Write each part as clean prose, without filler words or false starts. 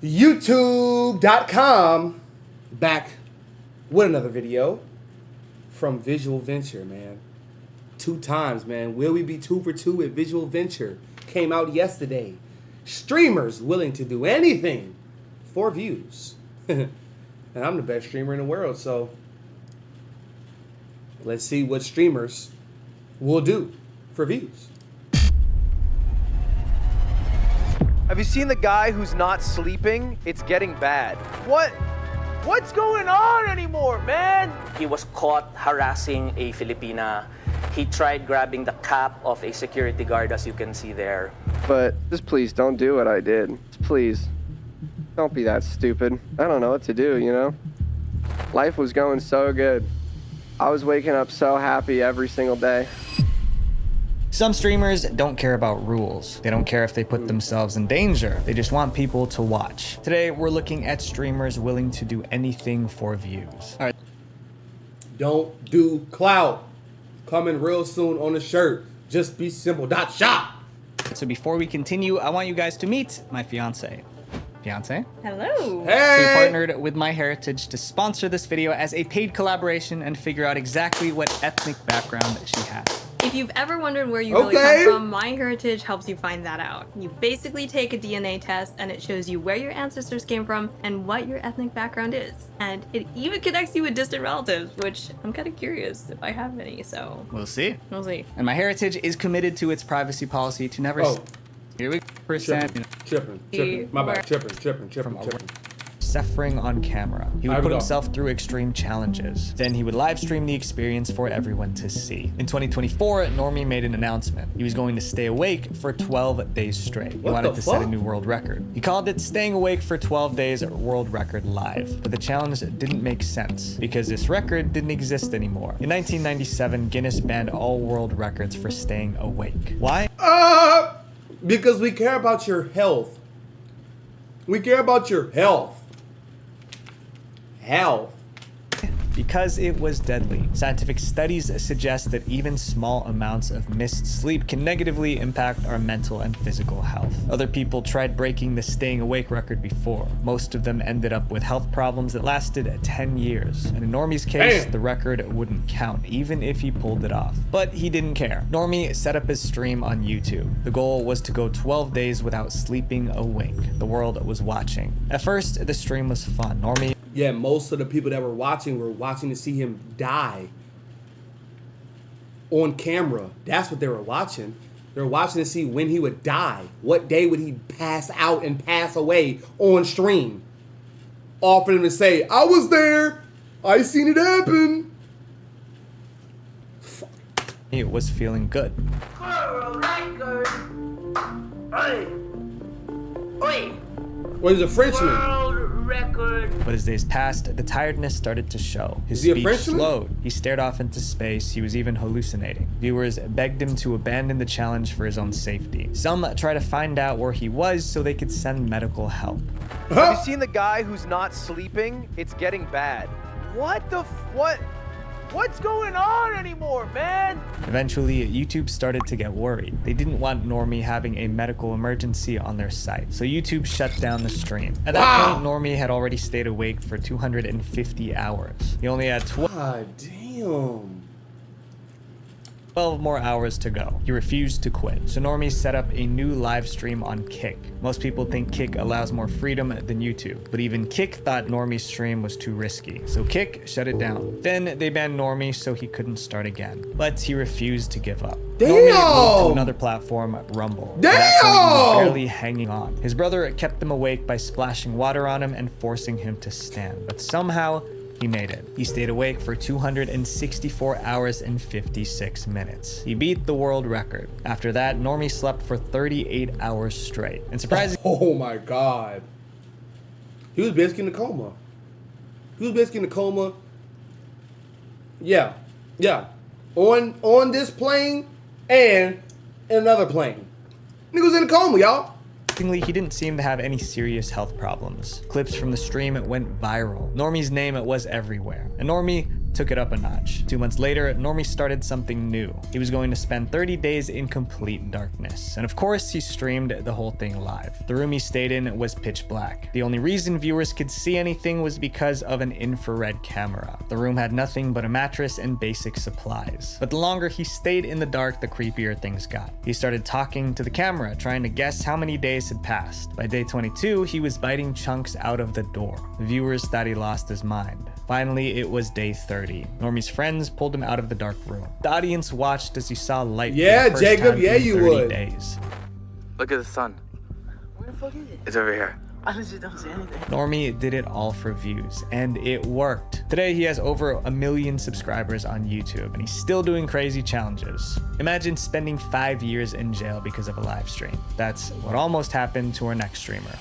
YouTube.com back with another video from Visual Venture, man. 2 times, man. Will we be 2 for 2 at Visual Venture? Came out yesterday. Streamers willing to do anything for views. And I'm the best streamer in the world, so let's see what streamers will do for views. Have you seen the guy who's not sleeping? It's getting bad. What's going on anymore, man? He was caught harassing a Filipina. He tried grabbing the cap of a security guard, as you can see there. But just please don't do what I did. Please. Don't be that stupid. I don't know what to do, you know? Life was going so good. I was waking up so happy every single day. Some streamers don't care about rules. They don't care if they put themselves in danger. They just want people to watch. Today, we're looking at streamers willing to do anything for views. All right. Don't do clout. Coming real soon on the shirt. Just be simple. .shop. So before we continue, I want you guys to meet my fiance. Fiance? Hello. Hey! So we partnered with MyHeritage to sponsor this video as a paid collaboration and figure out exactly what ethnic background she has. If you've ever wondered where you really come from, MyHeritage helps you find that out. You basically take a DNA test and it shows you where your ancestors came from and what your ethnic background is. And it even connects you with distant relatives, which I'm kind of curious if I have any, so... We'll see. We'll see. And MyHeritage is committed to its privacy policy to never... Here we go. Tripping. My bad. Tripping. Suffering on camera. He would put himself through extreme challenges. Then he would live stream the experience for everyone to see. In 2024, Normie made an announcement. He was going to stay awake for 12 days straight. He wanted to set a new world record. He called it Staying Awake for 12 Days World Record Live. But the challenge didn't make sense because this record didn't exist anymore. In 1997, Guinness banned all world records for staying awake. Why? Because we care about your health. We care about your health. Because it was deadly. Scientific studies suggest that even small amounts of missed sleep can negatively impact our mental and physical health. Other people tried breaking the staying awake record before. Most of them ended up with health problems that lasted 10 years. And in Normie's case, the record wouldn't count, even if he pulled it off. But he didn't care. Normie set up his stream on YouTube. The goal was to go 12 days without sleeping a wink. The world was watching. At first, the stream was fun. Normie... Yeah, most of the people that were watching to see him die on camera. That's what they were watching. They were watching to see when he would die. What day would he pass out and pass away on stream? All for them to say, I was there. I seen it happen. He was feeling good. Well, he's a Frenchman. But as days passed, the tiredness started to show. His speech slowed. He stared off into space. He was even hallucinating. Viewers begged him to abandon the challenge for his own safety. Some tried to find out where he was so they could send medical help. Have you seen the guy who's not sleeping? It's getting bad. What's going on anymore, man? Eventually, YouTube started to get worried. They didn't want Normie having a medical emergency on their site, so YouTube shut down the stream. At that point, Normie had already stayed awake for 250 hours. He only had 12 more hours to go. He refused to quit, so Normie set up a new live stream on Kick. Most people think Kick allows more freedom than YouTube, but even Kick thought Normie's stream was too risky, so Kick shut it down. Then they banned Normie so he couldn't start again, but he refused to give up. Normie moved to another platform, Rumble. At that point, he was barely hanging on. His brother kept him awake by splashing water on him and forcing him to stand, but somehow he made it. He stayed awake for 264 hours and 56 minutes. He beat the world record. After that, Normie slept for 38 hours straight. And surprisingly... Oh my God. He was basically in a coma. Yeah. On this plane and in another plane. Nigga was in a coma, y'all. He didn't seem to have any serious health problems. Clips from the stream went viral. Normie's name was everywhere. And Normie took it up a notch. 2 months later, Normie started something new. He was going to spend 30 days in complete darkness. And of course, he streamed the whole thing live. The room he stayed in was pitch black. The only reason viewers could see anything was because of an infrared camera. The room had nothing but a mattress and basic supplies. But the longer he stayed in the dark, the creepier things got. He started talking to the camera, trying to guess how many days had passed. By day 22, he was biting chunks out of the door. The viewers thought he lost his mind. Finally, it was day 30. Normie's friends pulled him out of the dark room. The audience watched as he saw light for the first Jacob, time yeah, in you 30 would. days. Look at the sun. Where the fuck is it? It's over here. I legit don't see anything. Normie did it all for views, and it worked. Today, he has over 1 million subscribers on YouTube, and he's still doing crazy challenges. Imagine spending 5 years in jail because of a live stream. That's what almost happened to our next streamer,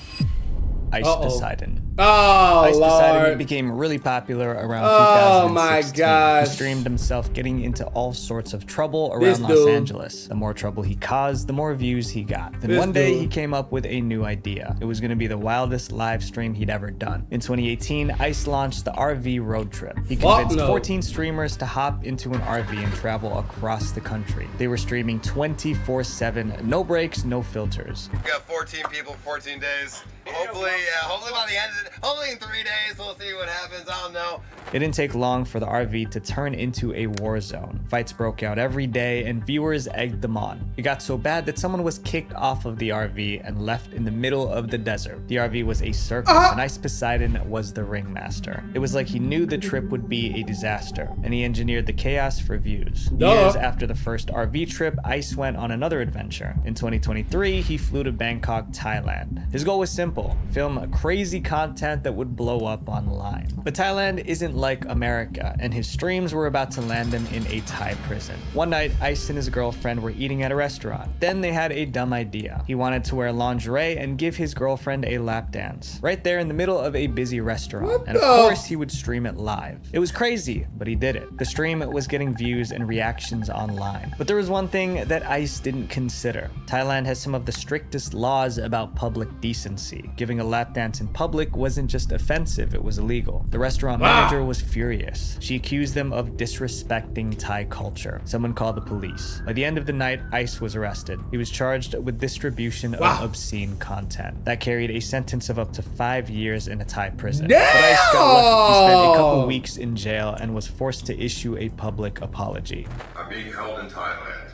Ice Poseidon. Oh, Ice Poseidon Lord. became really popular around Oh, 2016. my gosh. He streamed himself getting into all sorts of trouble This around Los dude. Angeles. The more trouble he caused, the more views he got. Then This one day, dude. he came up with a new idea. It was going to be the wildest live stream he'd ever done. In 2018, Ice launched the RV Road Trip. He convinced no. 14 streamers to hop into an RV and travel across the country. They were streaming 24/7, no breaks, no filters. We got 14 people, 14 days. Hopefully by the end of it, hopefully in 3 days, we'll see what happens. I don't know. It didn't take long for the RV to turn into a war zone. Fights broke out every day and viewers egged them on. It got so bad that someone was kicked off of the RV and left in the middle of the desert. The RV was a circus and Ice Poseidon was the ringmaster. It was like he knew the trip would be a disaster and he engineered the chaos for views. Years after the first RV trip, Ice went on another adventure. In 2023, he flew to Bangkok, Thailand. His goal was simple: film crazy content that would blow up online. But Thailand isn't like America, and his streams were about to land him in a Thai prison. One night, Ice and his girlfriend were eating at a restaurant. Then they had a dumb idea. He wanted to wear lingerie and give his girlfriend a lap dance, right there in the middle of a busy restaurant. And of course, he would stream it live. It was crazy, but he did it. The stream was getting views and reactions online. But there was one thing that Ice didn't consider. Thailand has some of the strictest laws about public decency. Giving a lap dance in public wasn't just offensive, it was illegal. The restaurant manager was furious. She accused them of disrespecting Thai culture. Someone called the police. By the end of the night, Ice was arrested. He was charged with distribution of obscene content. That carried a sentence of up to 5 years in a Thai prison. But Ice got lucky. He spent a couple weeks in jail and was forced to issue a public apology. I'm being held in Thailand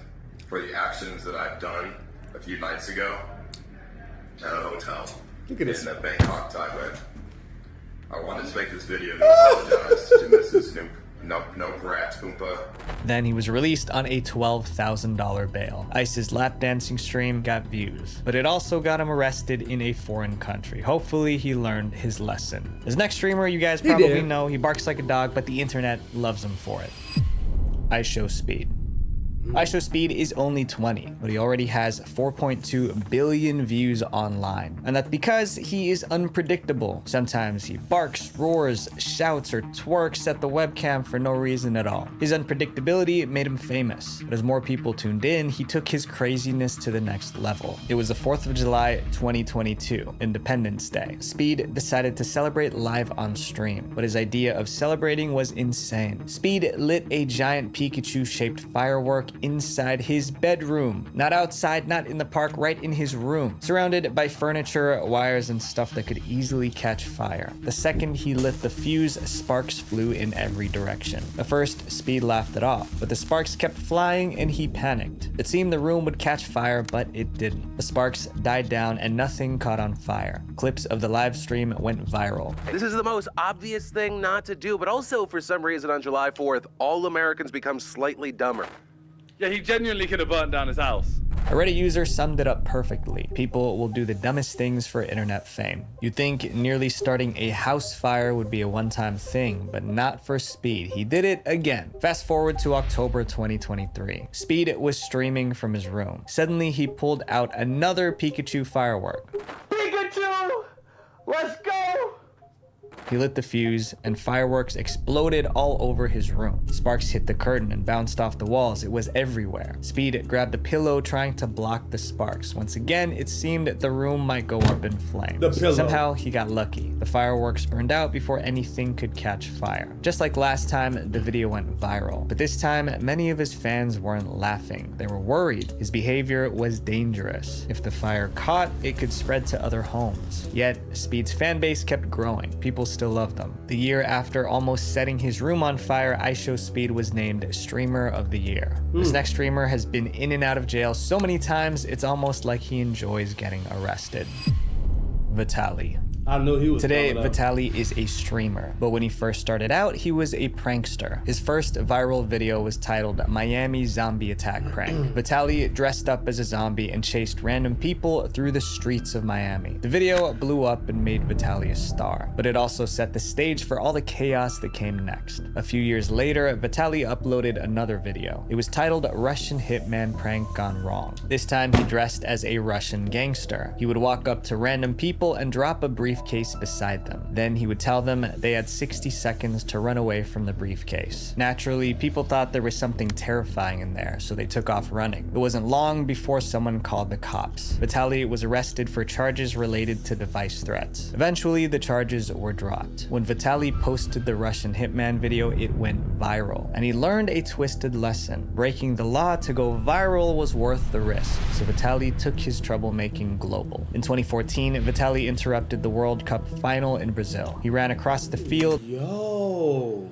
for the actions that I've done a few nights ago at a hotel Look at this. in Bangkok, Thailand. I wanted to make this video to apologize to Mrs. Noprat Oompa. Then he was released on a $12,000 bail. Ice's lap dancing stream got views, but it also got him arrested in a foreign country. Hopefully he learned his lesson. His next streamer, you guys probably know, he barks like a dog, but the internet loves him for it. IShowSpeed. IShowSpeed is only 20, but he already has 4.2 billion views online. And that's because he is unpredictable. Sometimes he barks, roars, shouts, or twerks at the webcam for no reason at all. His unpredictability made him famous, but as more people tuned in, he took his craziness to the next level. It was the 4th of July, 2022, Independence Day. Speed decided to celebrate live on stream, but his idea of celebrating was insane. Speed lit a giant Pikachu-shaped firework inside his bedroom. Not outside, not in the park, right in his room. Surrounded by furniture, wires, and stuff that could easily catch fire. The second he lit the fuse, sparks flew in every direction. At first, Speed laughed it off, but the sparks kept flying and he panicked. It seemed the room would catch fire, but it didn't. The sparks died down and nothing caught on fire. Clips of the live stream went viral. This is the most obvious thing not to do, but also for some reason on July 4th, all Americans become slightly dumber. Yeah, he genuinely could have burned down his house. A Reddit user summed it up perfectly. People will do the dumbest things for internet fame. You'd think nearly starting a house fire would be a one-time thing, but not for Speed. He did it again. Fast forward to October 2023. Speed was streaming from his room. Suddenly, he pulled out another Pikachu firework. Pikachu! Let's go! He lit the fuse, and fireworks exploded all over his room. Sparks hit the curtain and bounced off the walls. It was everywhere. Speed grabbed the pillow, trying to block the sparks. Once again, it seemed the room might go up in flames. The pillow. Somehow, he got lucky. The fireworks burned out before anything could catch fire. Just like last time, the video went viral. But this time, many of his fans weren't laughing. They were worried. His behavior was dangerous. If the fire caught, it could spread to other homes. Yet, Speed's fan base kept growing. People still loved them. The year after almost setting his room on fire, IShowSpeed was named Streamer of the Year. This next streamer has been in and out of jail so many times, it's almost like he enjoys getting arrested. Vitaly. I knew he was Today, coming up. Vitaly is a streamer, but when he first started out, he was a prankster. His first viral video was titled Miami Zombie Attack Prank. Vitaly dressed up as a zombie and chased random people through the streets of Miami. The video blew up and made Vitaly a star, but it also set the stage for all the chaos that came next. A few years later, Vitaly uploaded another video. It was titled Russian Hitman Prank Gone Wrong. This time, he dressed as a Russian gangster. He would walk up to random people and drop a briefcase beside them. Then he would tell them they had 60 seconds to run away from the briefcase. Naturally, people thought there was something terrifying in there, so they took off running. It wasn't long before someone called the cops. Vitaly was arrested for charges related to device threats. Eventually, the charges were dropped. When Vitaly posted the Russian Hitman video, it went viral, and he learned a twisted lesson. Breaking the law to go viral was worth the risk, so Vitaly took his troublemaking global. In 2014, Vitaly interrupted the World Cup final in Brazil. He ran across the field. Yo.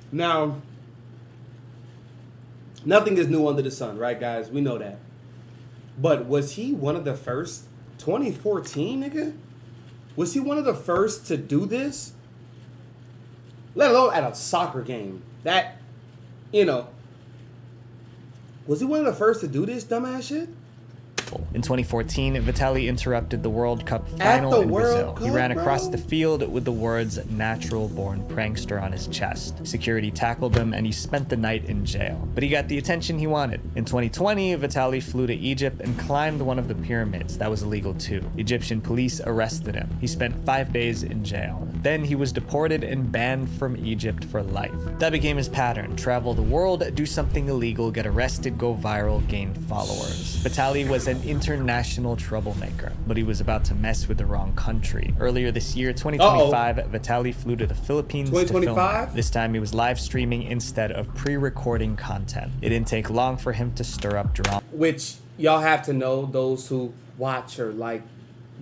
Now, nothing is new under the sun, right, guys? We know that. But was he one of the first? 2014, nigga? Was he one of the first to do this? Let alone at a soccer game. That, you know. Was he one of the first to do this dumbass shit? In 2014, Vitaly interrupted the World Cup final in Brazil. He ran across the field with the words "natural born prankster" on his chest. Security tackled him and he spent the night in jail. But he got the attention he wanted. In 2020, Vitaly flew to Egypt and climbed one of the pyramids. That was illegal too. Egyptian police arrested him. He spent 5 days in jail. Then he was deported and banned from Egypt for life. That became his pattern. Travel the world, do something illegal, get arrested, go viral, gain followers. Vitaly was an international troublemaker, but he was about to mess with the wrong country. Earlier this year, 2025, Vitaly flew to the Philippines to film. This time he was live streaming instead of pre-recording content. It didn't take long for him to stir up drama. Which y'all have to know, those who watch or like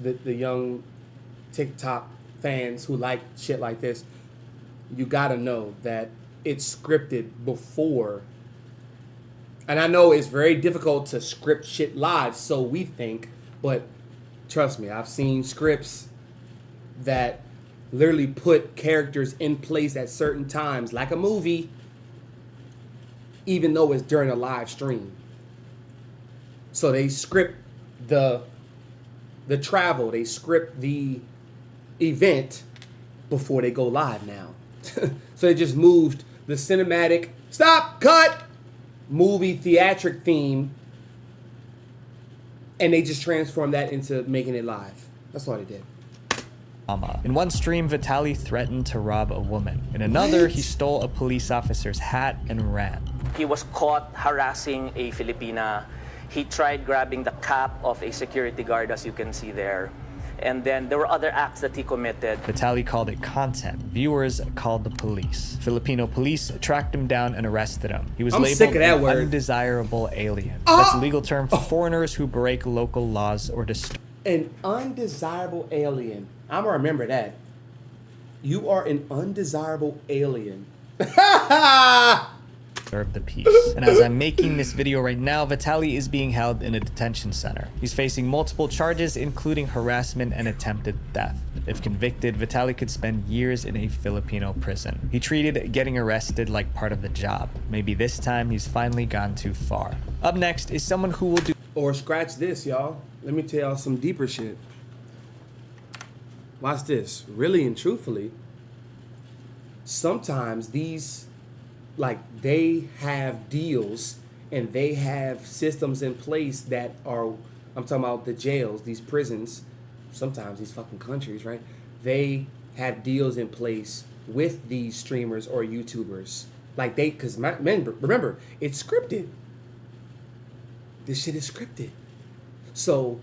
the young TikTok fans who like shit like this, you gotta know that it's scripted before. And I know it's very difficult to script shit live, so we think, but trust me, I've seen scripts that literally put characters in place at certain times, like a movie, even though it's during a live stream. So they script the travel, they script the event before they go live now. So they just moved the cinematic, stop, cut, movie theatric theme, and they just transformed that into making it live. That's all they did. In one stream, Vitaly threatened to rob a woman. In another, he stole a police officer's hat and ran. He was caught harassing a Filipina. He tried grabbing the cap of a security guard, as you can see there. And then there were other acts that he committed. Vitaly called it content. Viewers called the police. Filipino police tracked him down and arrested him. He was labeled an undesirable alien. That's a legal term for foreigners who break local laws or disturb. An undesirable alien. I'm gonna remember that. You are an undesirable alien. The peace. And as I'm making this video right now, Vitaly is being held in a detention center. He's facing multiple charges, including harassment and attempted theft. If convicted, Vitaly could spend years in a Filipino prison. He treated getting arrested like part of the job. Maybe this time he's finally gone too far. Up next is someone who will do... Or scratch this, y'all. Let me tell y'all some deeper shit. Watch this. Really and truthfully, sometimes these... like, they have deals and they have systems in place that are, I'm talking about the jails, these prisons, sometimes these fucking countries, right? They have deals in place with these streamers or YouTubers. Like because remember, it's scripted. This shit is scripted. So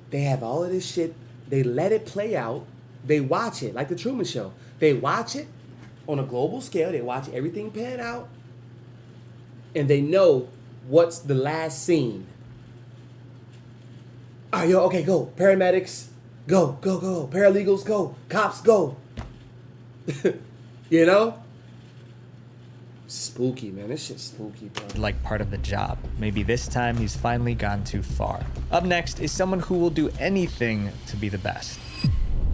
they have all of this shit. They let it play out. They watch it like the Truman Show. They watch it on a global scale. They watch everything pan out. And they know what's the last scene. All right, yo, okay, go. Paramedics, go. Paralegals, go. Cops, go. You know? Spooky, man. This shit's spooky, bro. Like part of the job. Maybe this time he's finally gone too far. Up next is someone who will do anything to be the best.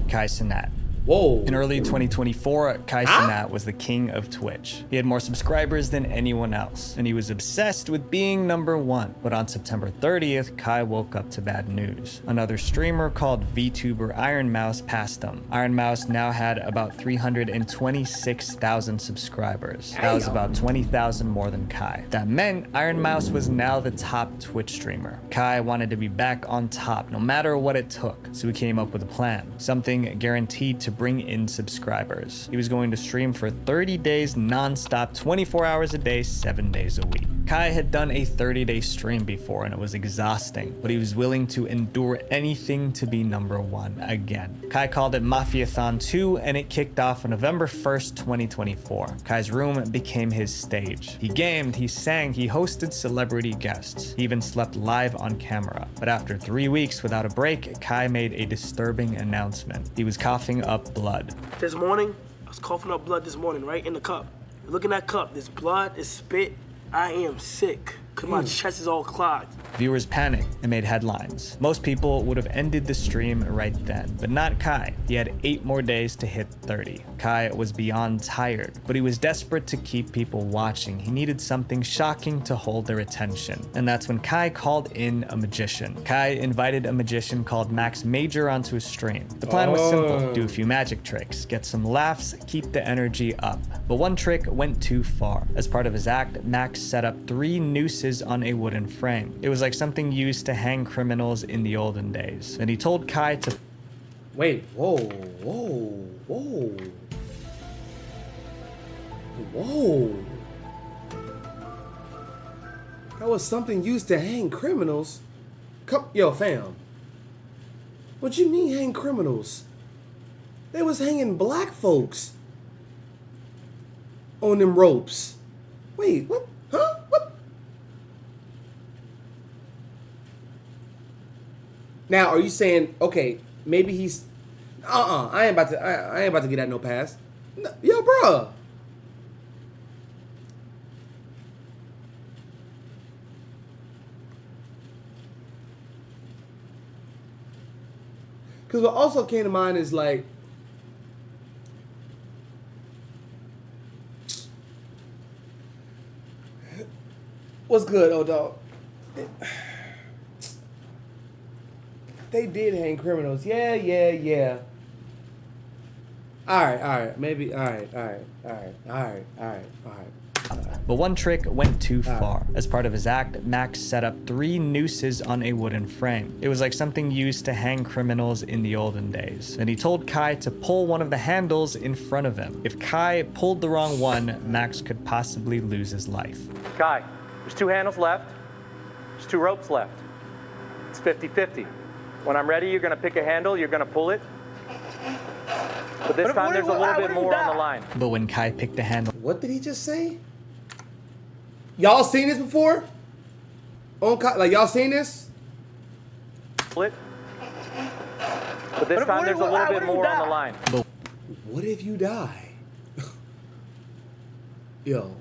Kai Cenat. Whoa. In early 2024, Kai Cenat was the king of Twitch. He had more subscribers than anyone else, and he was obsessed with being #1. But on September 30th, Kai woke up to bad news. Another streamer called VTuber Iron Mouse passed him. Iron Mouse now had about 326,000 subscribers. That was about 20,000 more than Kai. That meant Iron Mouse was now the top Twitch streamer. Kai wanted to be back on top, no matter what it took, so he came up with a plan. Something guaranteed to bring in subscribers. He was going to stream for 30 days non-stop, 24 hours a day, 7 days a week. Kai had done a 30-day stream before and it was exhausting, but he was willing to endure anything to be #1 again. Kai called it Mafiathon 2 and it kicked off on November 1st, 2024. Kai's room became his stage. He gamed, he sang, he hosted celebrity guests. He even slept live on camera. But after 3 weeks without a break, Kai made a disturbing announcement. He was coughing up blood. This morning, I was coughing up blood this morning, right in the cup. Look in that cup. There's blood, there's spit. I am sick because my chest is all clogged. Viewers panicked and made headlines. Most people would have ended the stream right then, but not Kai. He had 8 more days to hit 30. Kai was beyond tired, but he was desperate to keep people watching. He needed something shocking to hold their attention. And that's when Kai called in a magician. Kai invited a magician called Max Major onto his stream. The plan was simple: do a few magic tricks, get some laughs, keep the energy up. But one trick went too far. As part of his act, Max set up 3 nooses on a wooden frame. It was like something used to hang criminals in the olden days. And he told Kai to... Wait, whoa. That was something used to hang criminals? Yo, fam. What you mean hang criminals? They was hanging black folks on them ropes. Wait, what? Huh? What? Now, are you saying, okay, maybe he's... I ain't about to get that no pass. No, yo, bruh. Because what also came to mind is like... What's good, old dog? They did hang criminals. Yeah. All right. Maybe. All right. But one trick went too far. As part of his act, Max set up 3 nooses on a wooden frame. It was like something used to hang criminals in the olden days. And he told Kai to pull one of the handles in front of him. If Kai pulled the wrong one, Max could possibly lose his life. Kai, there's 2 handles left. There's 2 ropes left. It's 50-50. When I'm ready, you're gonna pick a handle, you're gonna pull it. But this time there's a little bit more on the line. But when Kai picked the handle... What did he just say? Y'all seen this before? Like, y'all seen this? Pull it. But this time there's a little bit more on the line. But what if you die? Yo.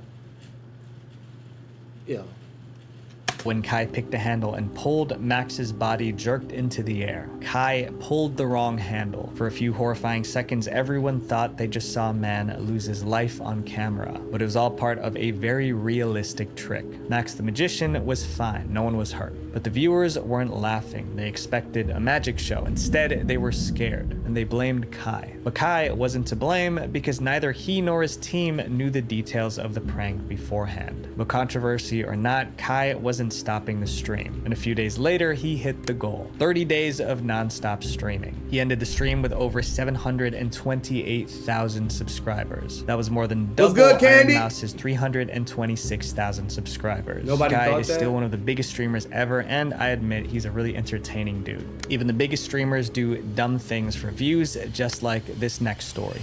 when Kai picked the handle and pulled, Max's body jerked into the air. Kai pulled the wrong handle. For a few horrifying seconds, everyone thought they just saw a man lose his life on camera, but it was all part of a very realistic trick. Max the magician was fine, no one was hurt. But the viewers weren't laughing. They expected a magic show. Instead, they were scared, and they blamed Kai. But Kai wasn't to blame because neither he nor his team knew the details of the prank beforehand. But controversy or not, Kai wasn't stopping the stream. And a few days later, he hit the goal. 30 days of non-stop streaming. He ended the stream with over 728,000 subscribers. That was more than double Iron Mouse's 326,000 subscribers. Nobody Kai thought is that? still one of the biggest streamers ever, and I admit he's a really entertaining dude. Even the biggest streamers do dumb things for views, just like this next story.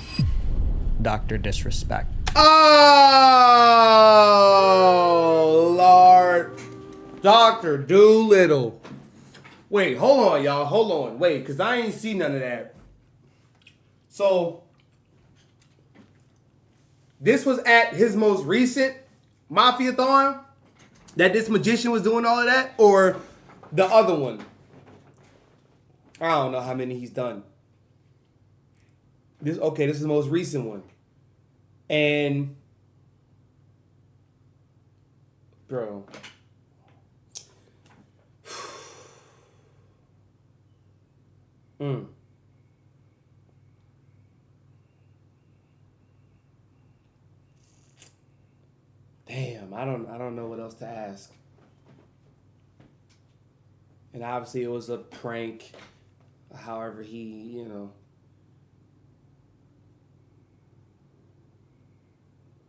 Dr. Disrespect. Oh, Lord. Dr. Doolittle. Wait, hold on, y'all. Hold on. Wait, because I ain't see none of that. So, this was at his most recent Mafia-thon? That this magician was doing all of that? Or the other one? I don't know how many he's done. This is the most recent one. And bro. Damn, I don't know what else to ask. And obviously it was a prank. However, he,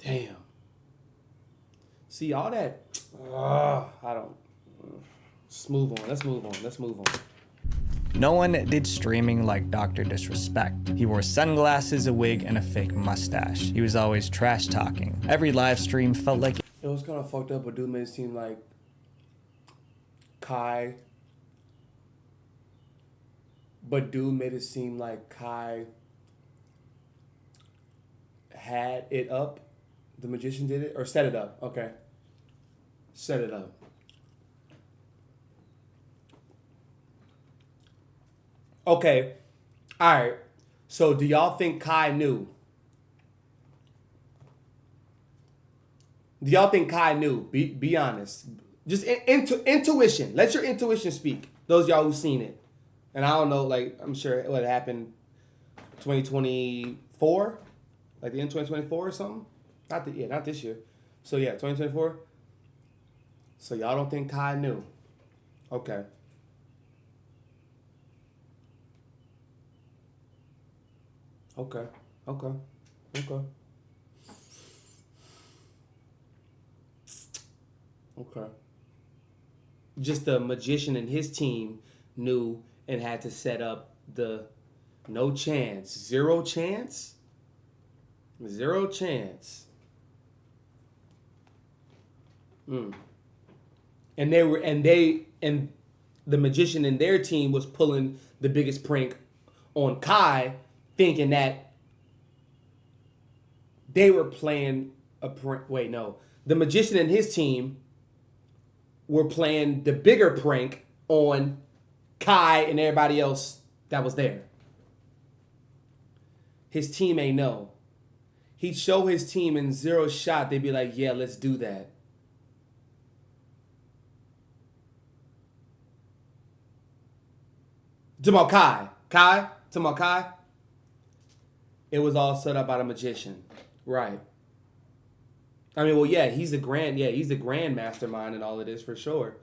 Damn. See, all that. I don't. Let's move on. Let's move on. No one did streaming like Dr. Disrespect. He wore sunglasses, a wig, and a fake mustache. He was always trash talking. Every live stream felt like it was kind of fucked up, but dude made it seem like Kai. Had it up. The magician did it? Or set it up. Okay. Set it up. Okay. All right. So do y'all think Kai knew? Do y'all think Kai knew? Be honest. Just intuition. Let your intuition speak. Those of y'all who've seen it. And I don't know, like, I'm sure what happened 2024? Like the end 2024 or something? Not this year. So yeah, 2024. So y'all don't think Kai knew? Okay. Okay. Just the magician and his team knew and had to set up the no chance, zero chance. And the magician and their team was pulling the biggest prank on Kai, thinking that they were playing a prank. Wait, no. The magician and his team were playing the bigger prank on Kai and everybody else that was there. His team ain't know. He'd show his team in zero shot. They'd be like, yeah, let's do that. Talking about Kai. It was all set up by the magician. Right. I mean, well, yeah, he's the grand mastermind in all of this for sure.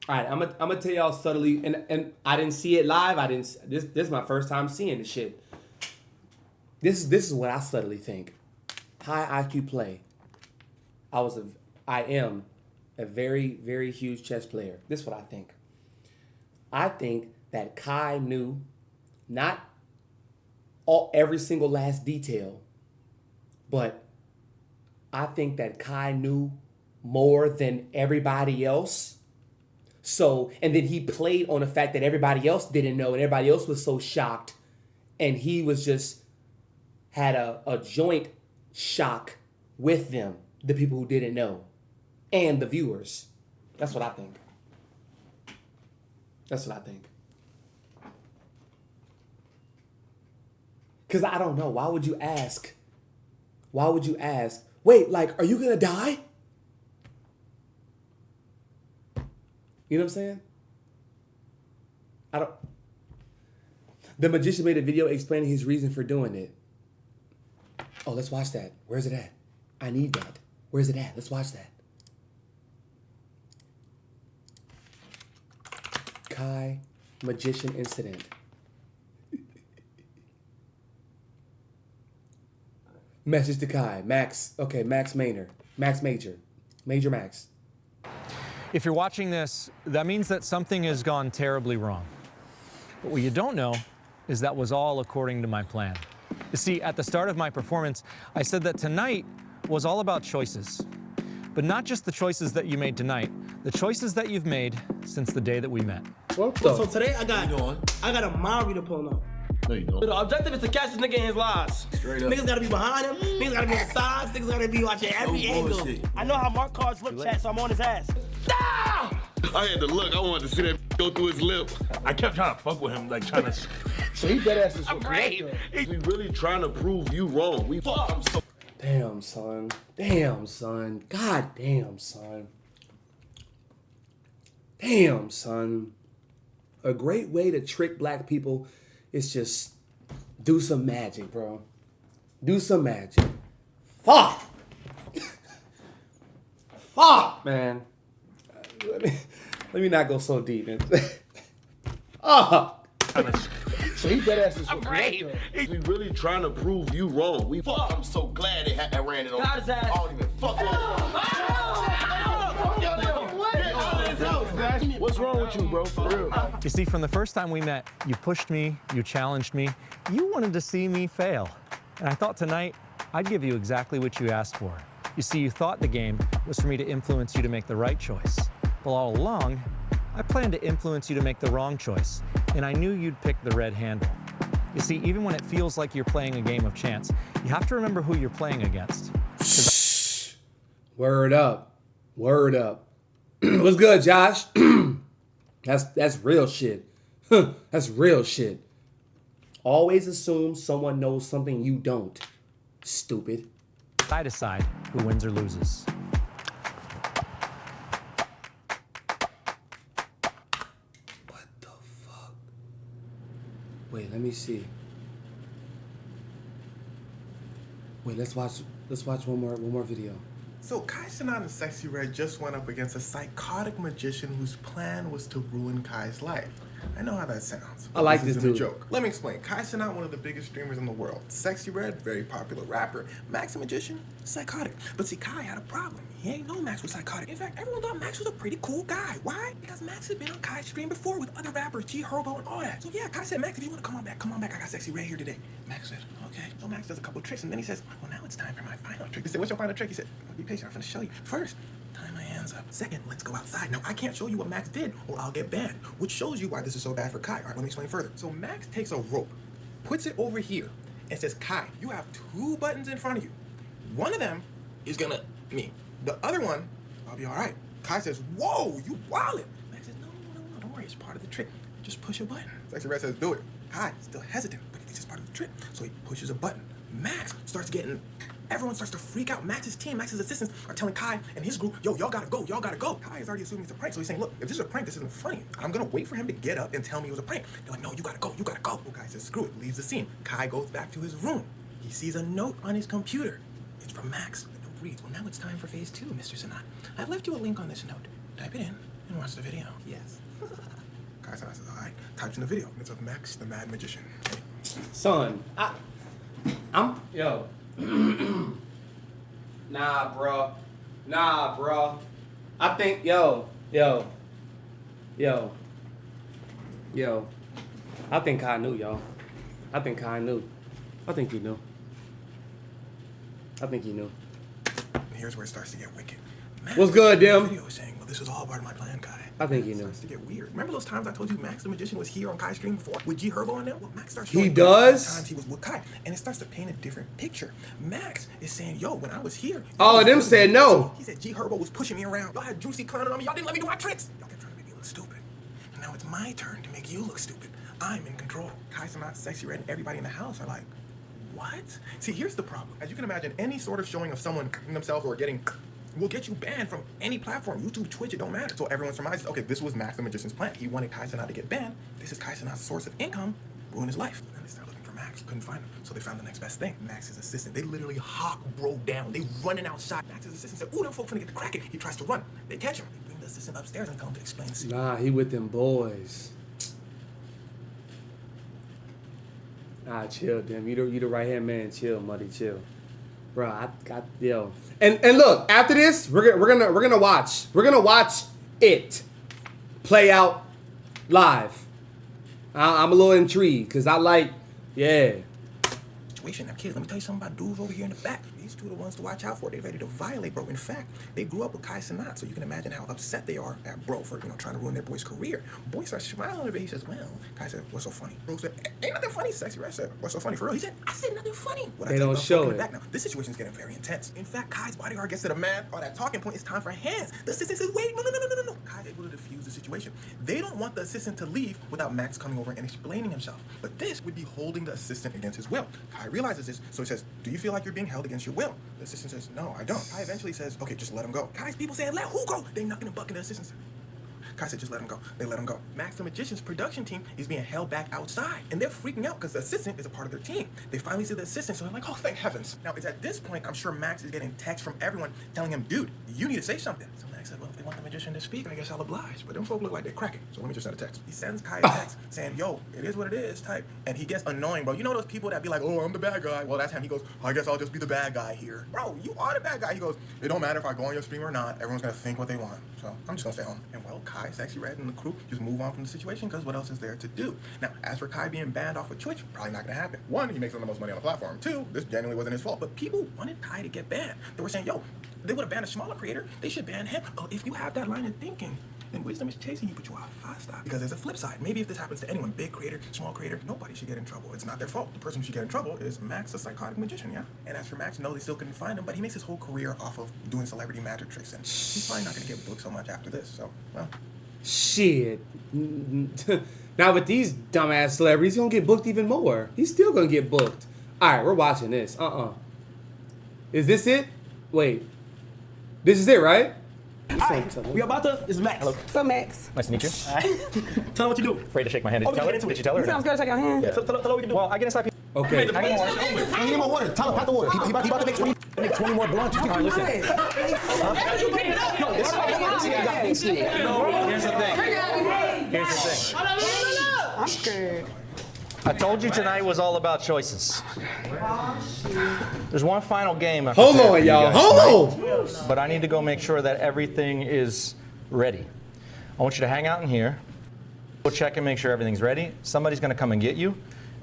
All right, I'm gonna tell y'all subtly, and I didn't see it live. This is my first time seeing this shit. This is what I subtly think. High IQ play. I am a very, very huge chess player. This is what I think. I think that Kai knew not every single last detail, but I think that Kai knew more than everybody else. So, and then he played on the fact that everybody else didn't know and everybody else was so shocked, and he was just had a joint shock with them, the people who didn't know, and the viewers. That's what I think. Because I don't know. Why would you ask? Wait, like, are you going to die? You know what I'm saying? The magician made a video explaining his reason for doing it. Oh, let's watch that. Where's it at? I need that. Where's it at? Let's watch that. Kai magician incident. Message to Kai. Max. Okay, Max Maynard. Max Major. Major Max. If you're watching this, that means that something has gone terribly wrong. But what you don't know is that was all according to my plan. You see, at the start of my performance, I said that tonight was all about choices. But not just the choices that you made tonight, the choices that you've made since the day that we met. What the? So today I got a Mari to pull up. No, you don't. The objective is to catch this nigga in his lies. Straight up. Niggas gotta be behind him. Niggas gotta be on the sides. Niggas gotta be watching every angle. bullshit. I know how Mark cards look, chat, so I'm on his ass. I had to look. I wanted to see that go through his lip. I kept trying to fuck with him, like trying to. So he dead ass is great. He's really trying to prove you wrong. We fuck him so. Damn, son. Damn, son. God damn, son. Damn, son. A great way to trick black people is just do some magic, bro. Do some magic. Fuck! Fuck, man. Let me not go so deep. Oh! So he dead ass is great. He's really trying to prove you wrong. We fuck. I'm so glad they had ran it on. Got his ass. I don't even fuck with him. What's wrong with you, bro? For real. You see, from the first time we met, you pushed me, you challenged me, you wanted to see me fail. And I thought tonight, I'd give you exactly what you asked for. You see, you thought the game was for me to influence you to make the right choice. Well, all along, I planned to influence you to make the wrong choice, and I knew you'd pick the red handle. You see, even when it feels like you're playing a game of chance, you have to remember who you're playing against. Word up. Word up. What's good, Josh? That's real shit. That's real shit. Always assume someone knows something you don't. Stupid. I decide who wins or loses. What the fuck? Wait, let me see. Wait, let's watch one more video. So Kai Cenat and Sexy Red just went up against a psychotic magician whose plan was to ruin Kai's life. I know how that sounds. I like this isn't dude. a joke. Let me explain. Kai Cenat, one of the biggest streamers in the world. Sexy Red, very popular rapper. Max, a magician, psychotic. But see, Kai had a problem. He ain't know Max was psychotic. In fact, everyone thought Max was a pretty cool guy. Why? Because Max had been on Kai's stream before with other rappers, G Herbo and all that. So yeah, Kai said, Max, if you want to come on back. I got Sexy Red here today. Max said, okay. So Max does a couple tricks, and then he says, well, now it's time for my final trick. They said, what's your final trick? He said, well, be patient, I'm gonna show you. First, tie my hands up. Second, let's go outside. Now, I can't show you what Max did, or I'll get banned, which shows you why this is so bad for Kai. All right, let me explain further. So Max takes a rope, puts it over here, and says, Kai, you have 2 buttons in front of you. One of them is gonna me. The other one, I'll be all right. Kai says, whoa, you wildin'. Max says, no, don't worry, it's part of the trick. Just push a button. Sexy Red says, do it. Kai is still hesitant, but he thinks it's part of the trick, so he pushes a button. Max starts getting, everyone starts to freak out. Max's team, Max's assistants are telling Kai and his group, yo, y'all gotta go. Kai is already assuming it's a prank, so he's saying, look, if this is a prank, this isn't funny. I'm gonna wait for him to get up and tell me it was a prank. They're like, no, you gotta go. Well, Kai says, screw it, leaves the scene. Kai goes back to his room. He sees a note on his computer. It's from Max. The note reads, well, now it's time for phase 2, Mr. Cenat. I've left you a link on this note. Type it in and watch the video. Yes. Kai Cenat says, all right, types in the video. It's of Max, the Mad Magician. Son, I'm yo. Nah, bro. I think yo. I think Kai knew, y'all. I think he knew. Here's where it starts to get wicked. Max, what's good, Dim? Video saying, well, this is all part of my plan, Kai. I think he knew. It starts to get weird. Remember those times I told you Max the Magician was here on Kai's stream before with G Herbo and them? Well, Max starts showing He does? times he was with Kai, and it starts to paint a different picture. Max is saying, yo, when I was here. Oh, them said no. He said G Herbo was pushing me around. Y'all had Juicy clowning on me. Y'all didn't let me do my tricks. Y'all kept trying to make me look stupid. And now it's my turn to make you look stupid. I'm in control. Kai Cenat, Sexy Red, and everybody in the house are like, what? See, here's the problem. As you can imagine, any sort of showing of someone themselves or getting will get you banned from any platform. YouTube, Twitch, it don't matter. So everyone surmises, okay, this was Max the Magician's plan. He wanted Kai Cenat to get banned. This is Kai Cenat's source of income. Ruin his life. And they start looking for Max. Couldn't find him. So they found the next best thing. Max's assistant. They literally hawk bro down. They running outside. Max's assistant said, ooh, them folk finna get the Kraken. He tries to run. They catch him. They bring the assistant upstairs and tell him to explain the situation. Nah, he with them boys. Nah, chill, damn. You the right hand man. Chill, Muddy, chill. Bro, I got yo. And look, after this, we're gonna watch it play out live. I'm a little intrigued because I like, yeah. Situation. Now, kids, let me tell you something about dudes over here in the back. These two are the ones to watch out for. They're ready to violate, bro. In fact, they grew up with Kai Cenat, so you can imagine how upset they are at bro for, trying to ruin their boy's career. Boy starts smiling a bit. He says, well, Kai said, what's so funny? Bro said, ain't nothing funny. Sexy Red said, what's so funny for real? He said, I said nothing funny. What They don't show it. Back now. This situation's getting very intense. In fact, Kai's bodyguard gets to the man, or that talking point, it's time for hands. The assistant says, wait, no. Kai's able to defuse the situation. They don't want the assistant to leave without Max coming over and explaining himself. But this would be holding the assistant against his will. Kai realizes this, so he says, do you feel like you're being held against your will? The assistant says, no, I don't. Kai eventually says, okay, just let him go. Kai's people saying, let who go? They knocking and bucking the assistant said, Kai said, just let him go. They let him go. Max the Magician's production team is being held back outside, and they're freaking out because the assistant is a part of their team. They finally see the assistant, so they're like, oh, thank heavens. Now, it's at this point, I'm sure Max is getting texts from everyone telling him, dude, you need to say something. So Max said, well, if they want the Magician to speak, I guess I'll oblige. But them folk look like they're cracking, so let me just send a text. He sends Kai a text saying, yo, it is what it is, type. And he gets annoying, bro. You know those people that be like, oh, I'm the bad guy? Well, that's him. He goes, I guess I'll just be the bad guy here. Bro, you are the bad guy. He goes, it don't matter if I go on your stream or not. Everyone's going to think what they want. So I'm just going to stay home. And well, Kai, Sexy Red, and the crew just move on from the situation because what else is there to do? Now, as for Kai being banned off of Twitch, probably not going to happen. One, he makes some of the most money on the platform. Two, this genuinely wasn't his fault. But people wanted Kai to get banned. They were saying, yo, they would have banned a smaller creator. They should ban him. Oh, if you have that line of thinking, then wisdom is chasing you, but you are faster. Because there's a flip side. Maybe if this happens to anyone, big creator, small creator, nobody should get in trouble. It's not their fault. The person who should get in trouble is Max, the psychotic magician, yeah? And as for Max, no, they still couldn't find him, but he makes his whole career off of doing celebrity magic tricks, and he's probably not going to get booked so much after this, so, well. Shit. Now with these dumbass celebrities, he's gonna get booked even more. He's still gonna get booked. Alright, we're watching this. Is this it? Wait. This is it, right? We about to. This is Max. Hello. So Max. Nice to meet you. Tell her what you do. Afraid to shake my hand. Did you tell her? Did you tell her? You sound scared to shake your hand. Yeah. Tell her what we can do. Well, I get inside. Okay. I need more water. Tell him, pack the water. He about to make 20 more blunts. All right, listen. Hey. Here's the thing. I'm scared. I told you tonight was all about choices. There's one final game. Hold on, y'all. Hold on. But I need to go make sure that everything is ready. I want you to hang out in here. We'll check and make sure everything's ready. Somebody's going to come and get you.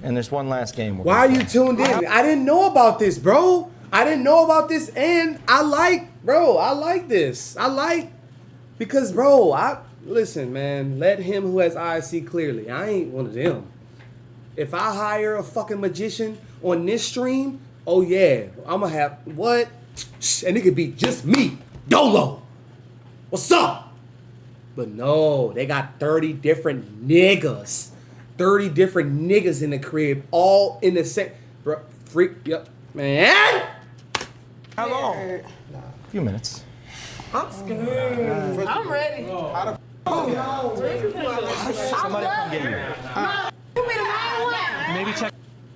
And there's one last game. Why are you tuned in? I didn't know about this, bro. I didn't know about this, and I like this. Because, bro, listen, man, let him who has eyes see clearly. I ain't one of them. If I hire a fucking magician on this stream, oh yeah, I'm gonna have, what? And it could be just me, Dolo. What's up? But no, they got 30 different niggas. 30 different niggas in the crib, all in the same, bro, freak, yep, man. How long? A few minutes. I'm scared. I'm ready. Somebody come get you. Maybe check.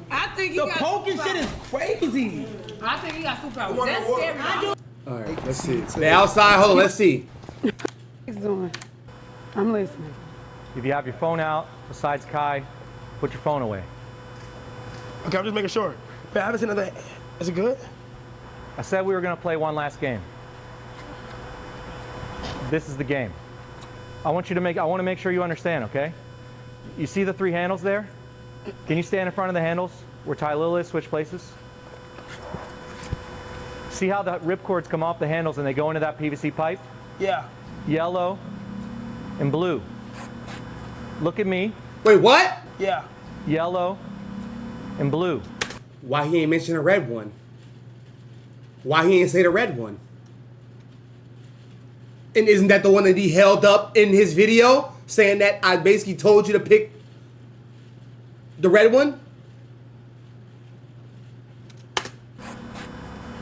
I think The poking shit is crazy. I think you got superpowers. That's scary. All right, let's see. They outside, hold on, let's see. He's doing. I'm listening. If you have your phone out, besides Kai, put your phone away. Okay, I'm just making sure. Wait, I haven't seen another. Is it good? I said we were going to play one last game. This is the game. I want to make sure you understand, okay? You see the 3 handles there? Can you stand in front of the handles where Ty Lil is, switch places? See how the ripcords come off the handles and they go into that PVC pipe? Yeah. Yellow and blue. Look at me. Wait, what? Yeah. Yellow and blue. Why he ain't mention a red one? Why he ain't say the red one? And isn't that the one that he held up in his video saying that I basically told you to pick the red one?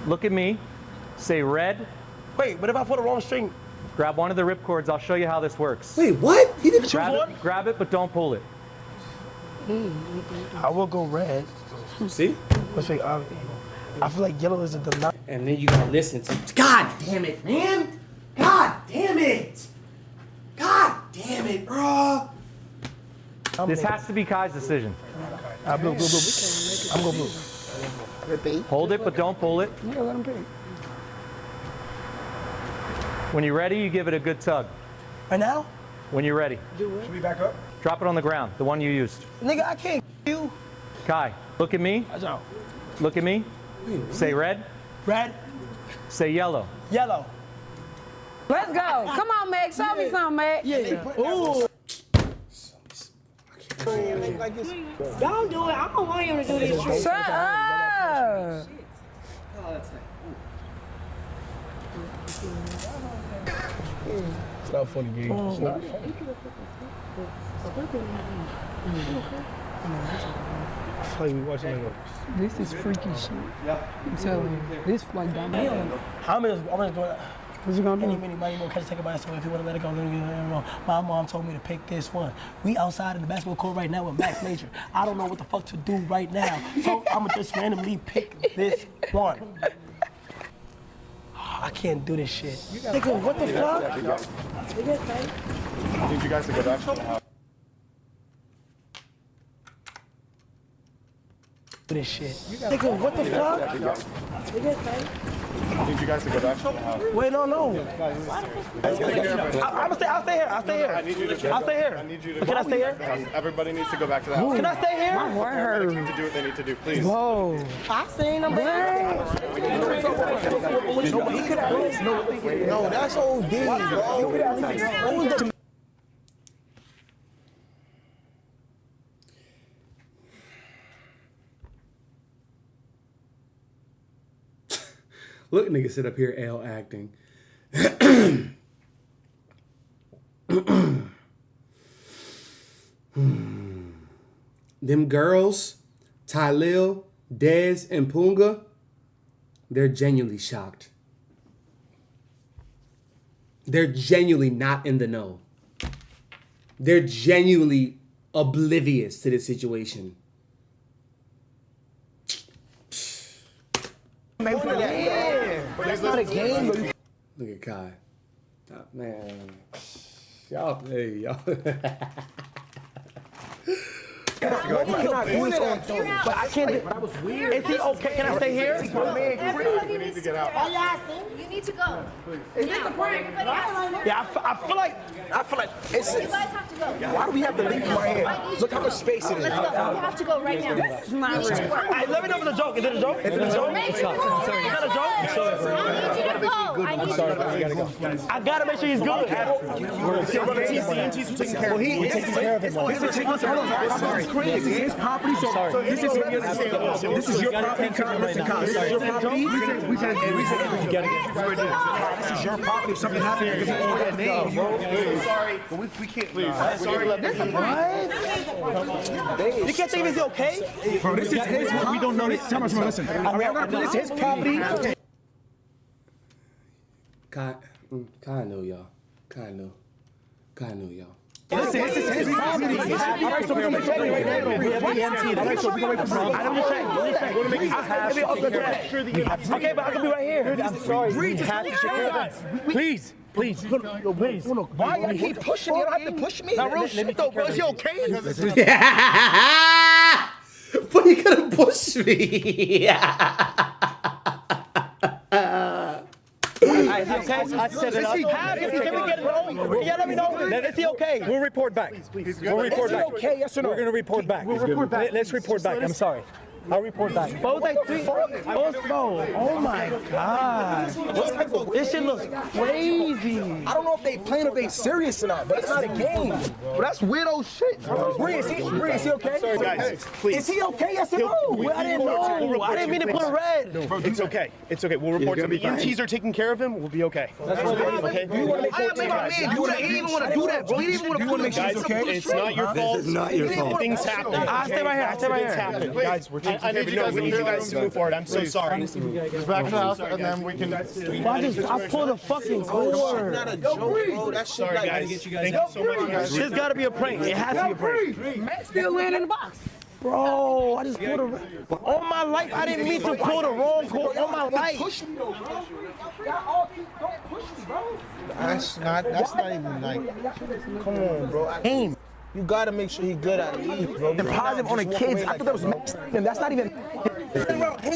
Look at me. Say red. Wait, but if I put a wrong string? Grab one of the ripcords. I'll show you how this works. Wait, what? He didn't grab it, but don't pull it. I will go red. See? What's fake? I feel like yellow is a denial. And then you gotta listen to. God damn it, man! God damn it! God damn it, bro! This has to be Kai's decision. Blue. I'm going blue. Hold it, but don't pull it. Yeah, let him pick. When you're ready, you give it a good tug. Right now? When you're ready. Should we back up? Drop it on the ground, the one you used. Nigga, I can't you. Kai, look at me. Look at me. Say red. Red. Say yellow. Yellow. Let's go. Come on, Meg. Show me something, Meg. Yeah. Ooh. Like this. Don't do it. I don't want him to do this shit. Shut up. It's not funny, Gabe. It's not funny. I feel like we watching like This is freaky shit. I'm telling you. This like down. I'm just going. What you gonna do? Many more catch take a bite. So if you want to let it go, let it go. My mom told me to pick this one. We outside in the basketball court right now with Max Major. I don't know what the fuck to do right now, so I'm gonna just randomly pick this one. I can't do this shit. Nigga, what the fuck? I need you guys to go back to the house. This shit. Nigga, what the fuck? I need you guys to go back to the house. Wait, no. I'll stay here. I need you to I'll stay here. I need you to Can I stay here? Everybody needs to go back to the house. Can I stay here? My heart hurts. They need to do what they need to do, please. Whoa. I seen him. No, that's OD, bro. Look, nigga, sit up here, L acting. Them girls, Tylil, Dez, and Punga, they're genuinely shocked. They're genuinely not in the know. They're genuinely oblivious to this situation. That's not a game. Look at Kai. Oh, man. Y'all, hey, y'all. But I can't. That was weird. Is he okay? Can I stay here? We need to get out. You need to go. Is this the point? Yeah, I feel like it's. You guys have to go. Why do we have to leave from our hand? Look how much space it is. Let's go. You have to go right now. This is not real. Hey, let me know if it's a joke. Is it a joke? Is it a joke? Is that a joke? I need you to go. I need you to go. I gotta make sure he's good. Well, he's taking care of him. This is his property, so this is your property. This is your property. If something happens, because you own that name. Sorry, but we can't. Please, sorry. What? You can't think it's okay? Bro, this is his. We don't know this. Tell me, listen. This is his property. Kai knew, y'all. Kai knew, y'all. Listen, this is his property. All right, so we're going to make sure right now. All right, so we're going to make sure. Okay, but I can be right here. I'm sorry. We have to check. Please. Please. Why you keep pushing me? You don't have to push me. Now, real shit though, bro. Is he okay? But he couldn't push me. I said it up. Can we get it wrong? Yeah, let me know. Is he okay? We'll report back. We'll report back. Okay, yes or no? We're going to report back. Let's report back. I'm sorry. I'll report back. Both like 3. Oh my God. This shit looks crazy. I don't know if they playing or if they serious or not, but it's not a game. But that's weirdo shit. Bree, is he okay? Sorry, guys. Please. Is he okay? Yes or no? I didn't know. I didn't mean to put red. Bro, it's okay. It's okay. We'll report to the EMTs are taking care of him. We'll be okay. Okay? You want to make sure he didn't even want to do that, bro. He didn't want to make sure it's okay. It's not your fault. This is not your fault. Things happen. I'll stay right here. I'll stay right here. Happen. Guys, we're taking care of it. We need you guys to move forward. I'm so sorry. Just back to the house, and then we can. I pulled a fucking cord. Not a joke, bro. That shit. Sorry, guys. Thank you so much, guys. This gotta be a prank. It has to be a prank. Max still laying in the box. Bro, I just pulled a... All my life, I didn't mean to pull the wrong call. All my life. Push me though, bro. Y'all don't push me, bro. That's not even like, come on, bro. Aim. You gotta make sure he's good at it, bro. The positive on the kids, I thought that was that's not even...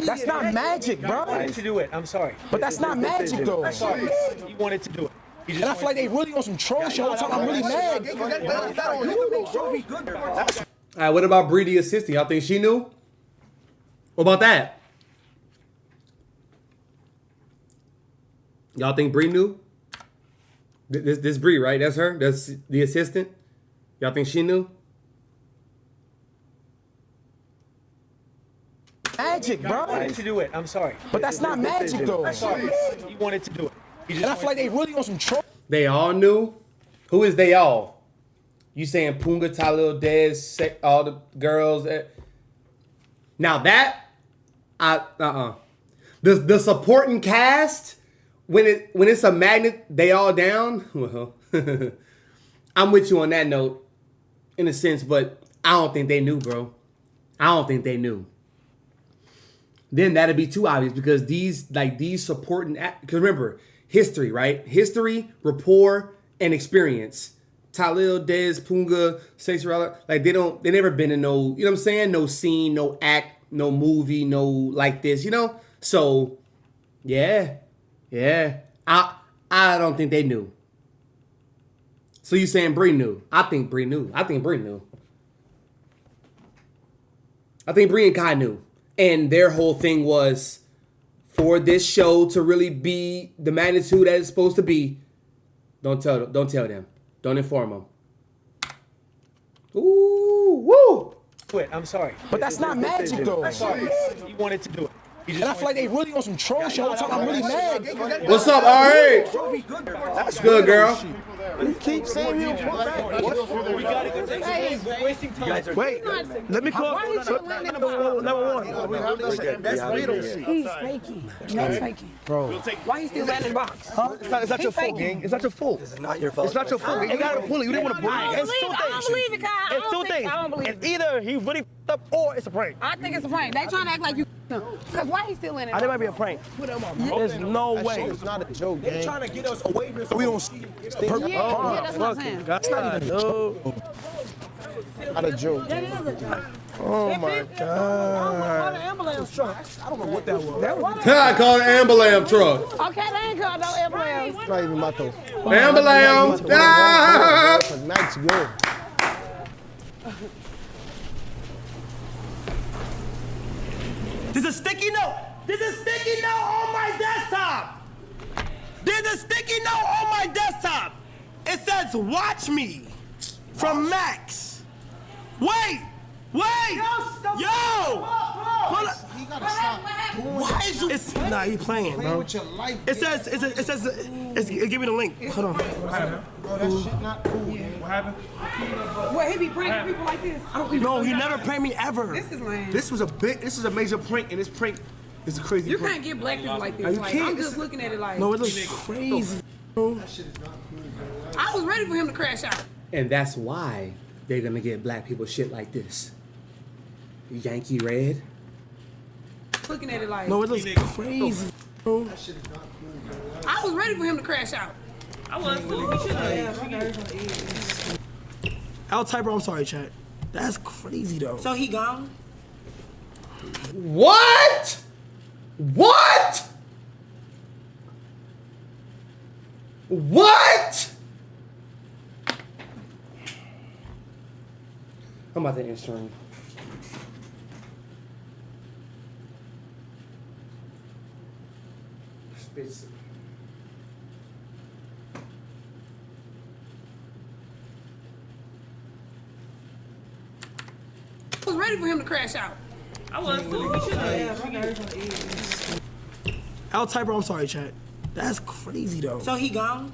That's not magic, bro. Why didn't you do it? I'm sorry. But that's not magic, though. I'm sorry. You wanted to do it. And I feel like they really on some troll shit all the time. I'm really mad. All right, what about Bree the assistant? Y'all think she knew? What about that? Y'all think Bree knew? This Bree, right? That's her? That's the assistant? Y'all think she knew? Magic, bro. Why didn't you do it? I'm sorry. But that's not magic, though. I'm sorry. You wanted to do it. And I feel like they really on some troll. They all knew? Who is they all? You saying Punga, Talil, Dez, all the girls? Now that, The supporting cast, when it's a magnet, they all down. Well, I'm with you on that note, in a sense, but I don't think they knew, bro. I don't think they knew. Then that'd be too obvious because these supporting, because remember, history, right? History, rapport, and experience. Talil, Dez, Punga, Sexuality, like they never been in no, you know what I'm saying? No scene, no act, no movie, no like this, you know? So, yeah. I don't think they knew. So you saying Bree knew? I think Bree knew. I think Bree and Kai knew. And their whole thing was, for this show to really be the magnitude that it's supposed to be, don't tell them. Don't inform them. Ooh, woo! Quit. I'm sorry. But that's not magic, though. I'm sorry. You wanted to do it. And I feel like they really on some troll shit all the time. I'm really mad. What's up, R.A.? That's good, girl. You keep saying you don't put that. Wait, let me call number one. That's real. He's faking. He's faking. Bro. Why he still landing in the box? Huh? It's not your fault, gang. It's not your fault. This is not your fault. It's not your fault. You gotta pull it. You didn't want to pull it. I don't believe it, Kyle. It's two things. I don't believe it. It's either he really f***ed up or it's a prank. I think it's a prank. They trying to act like you f***ed him. Because why he still landing in I the think it box? might be a prank. There's no way. It's not a joke, gang. They're trying to get us away from so we don't see. Yeah, that's what I'm saying. That's not even a joke. Not a joke. Oh my God. Ambulance truck. I don't know what that was. I call an ambulance truck. Okay, they ain't called no ambulance. It's not even my toe. Ambulance. Max good. There's a sticky note. There's a sticky note on my desktop. There's a sticky note on my desktop. It says, "Watch me," from Max. Wait. Yo! Hold up. He gotta stop. Why is you? Nah, he playing, bro. With your life. It says, give me the link. Hold on. Bro, that shit not cool. What happened? Well, he be pranking people like this. No, he never pranked me ever. This is lame. This is a major prank, and this prank is a crazy You prank. can't get black people like No, this. you Like, can't. I'm just looking at it like. No, it looks crazy, bro. I was ready for him to crash out. And that's why they're gonna get black people shit like this. Yankee Red. Looking at it like. No, it looks crazy, bro. I was ready for him to crash out. I was too. He should have. Al Typer, I'm sorry, chat. That's crazy, though. So he gone? What? I'm about to end stream. I was ready for him to crash out. I was too. He should have. Al Typer, I'm sorry, chat. That's crazy, though. So he gone?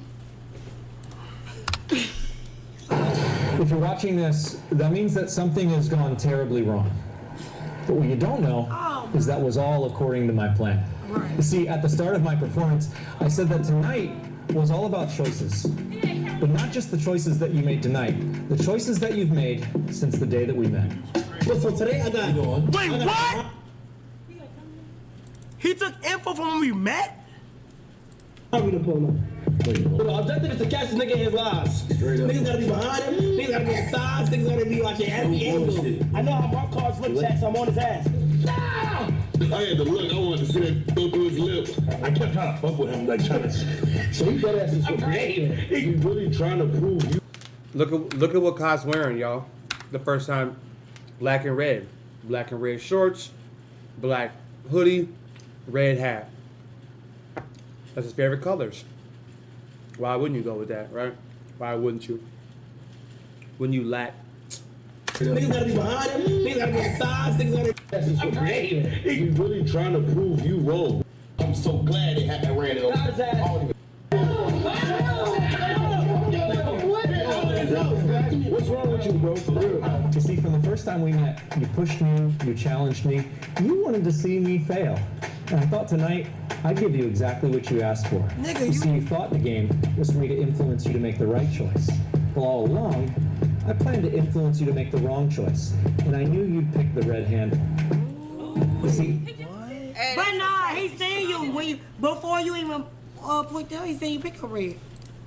If you're watching this, that means that something has gone terribly wrong. But what you don't know is that was all according to my plan. Right. You see, at the start of my performance, I said that tonight was all about choices. But not just the choices that you made tonight, the choices that you've made since the day that we met. But so today I got. Wait, what? He took info from when we met? I'll read the pull up. The objective is to catch this nigga in his lies. Niggas gotta be behind him, niggas gotta be on sides, niggas gotta be watching every angle. I know how my cards look, chat, so I'm on his ass. I had to look. I wanted to see that go through his lips. I kept trying to fuck with him, like trying to. So he got ass is creative. He really trying to prove you. Look at what Kai's wearing, y'all. The first time, black and red shorts, black hoodie, red hat. That's his favorite colors. Why wouldn't you go with that, right? Why wouldn't you? When you lack. Niggas gotta be behind him, niggas gotta be on sides, niggas gotta be. That's just creative. He really trying to prove you wrong. I'm so glad they had that ran it over. What's wrong with you, bro? For real. You see, from the first time we met, you pushed me, you challenged me, you wanted to see me fail. And I thought tonight, I'd give you exactly what you asked for. Nigga, you see, you thought the game was for me to influence you to make the right choice. Well, all along, I planned to influence you to make the wrong choice. And I knew you'd pick the red handle. You see, But nah, he's saying you when you, before you even point down, he's saying you pick a red.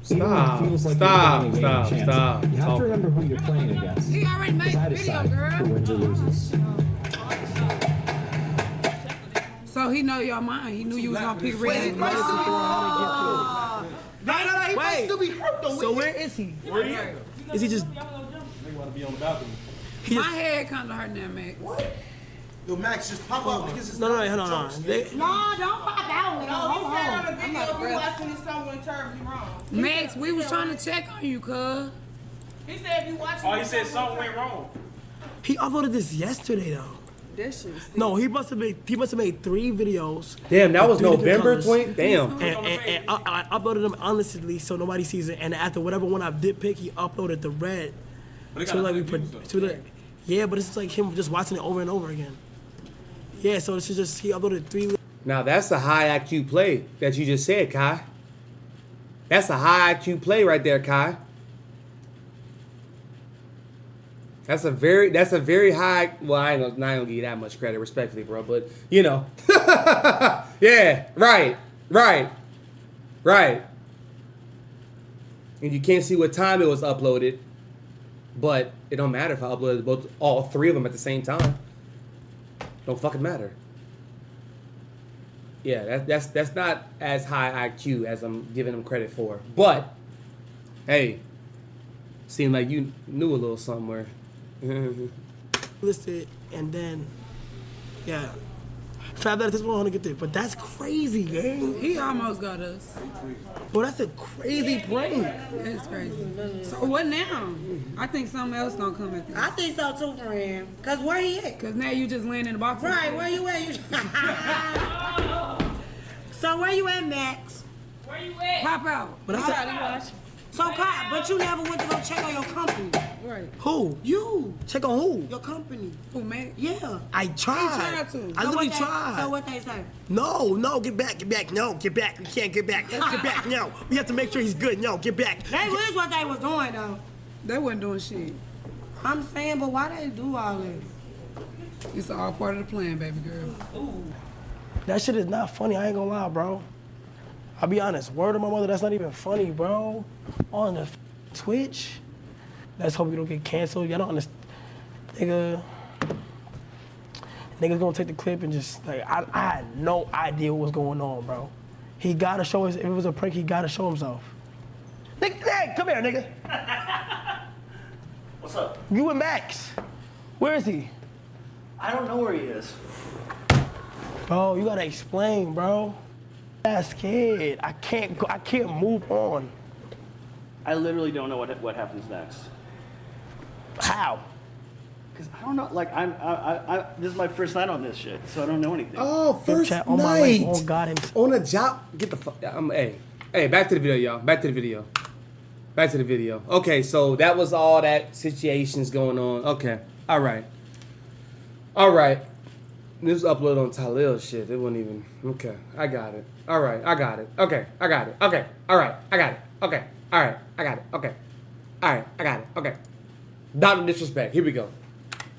Stop. Even when it feels like Stop. you're playing a Stop. game of Stop. chance, you have to remember who you're playing against. He already made Because I the video, decide girl. who wins or loses. So he know your mind. He knew you was gonna pick red. Wait, he might still be hurt though. So where is he? Is he just? My head kind of hurt now, Mac. What? Yo, Max, just pop up. No, hold on. No, don't pop out. Hold on. I'm not watching this someone turns you wrong. Max, we was trying to check on you, cuz. He said if you watching. Oh, he said something went wrong. He uploaded this yesterday though. This shit. No, he must have made 3 videos. Damn, that was with 3 different November colors. 20. Damn. And I uploaded them honestly so nobody sees it. And after whatever one I did pick, he uploaded the red. So like yeah, but it's like him just watching it over and over again. Yeah, so it's just he uploaded 3. Now that's a high IQ play that you just said, Kai. That's a high IQ play right there, Kai. That's a very high. Well, I ain't gonna give you that much credit, respectfully, bro. But you know, yeah, right. And you can't see what time it was uploaded, but it don't matter if I uploaded all 3 of them at the same time. Don't fucking matter. Yeah, that's not as high IQ as I'm giving him credit for. But hey, seemed like you knew a little somewhere. Listed and then yeah. Fab that this one to get there, but that's crazy, gang. He almost got us. Well, that's a crazy prank. That's crazy. So what now? I think something else gonna come at this. I think so too, friend. Cause where he at? Cause now you just laying in the box. Right, where you at? So where you at, Max? Where you at? Pop out. But I said, So, Kai, but you never went to go check on your company. Right. who? You. Check on who? Your company. Who, Mac? Yeah. I tried. to. I literally tried. So what they say? No, get back. No, get back. We can't get back. Let's get back. No, we have to make sure he's good. No, get back. That was what they was doing, though. They wasn't doing shit. I'm saying, but why they do all this? It's all part of the plan, baby girl. That shit is not funny. I ain't gonna lie, bro. I'll be honest. Word of my mother, that's not even funny, bro. On the Twitch. Let's hope you don't get canceled. Y'all don't understand. Niggas gonna take the clip and just, like, I had no idea what was going on, bro. He gotta show us, if it was a prank, he gotta show himself. Nigga, hey, come here, nigga. What's up? You and Max. Where is he? I don't know where he is. Bro, you gotta explain, bro. I'm scared. I can't move on. I literally don't know what happens next. How? Because I don't know. Like I this is my first night on this shit, so I don't know anything. Oh, first chat, night. on my life, on God himself. On a job. Get the fuck. Hey, back to the video, y'all. Back to the video. Okay, so that was all that situations going on. Okay, all right. This was uploaded on Talil shit. It wasn't even. Okay, I got it. All right, I got it. Okay, I got it. Okay, all right, I got it. Okay, all right, I got it. Okay, all right, I got it. Okay. Dr. Disrespect. Here we go.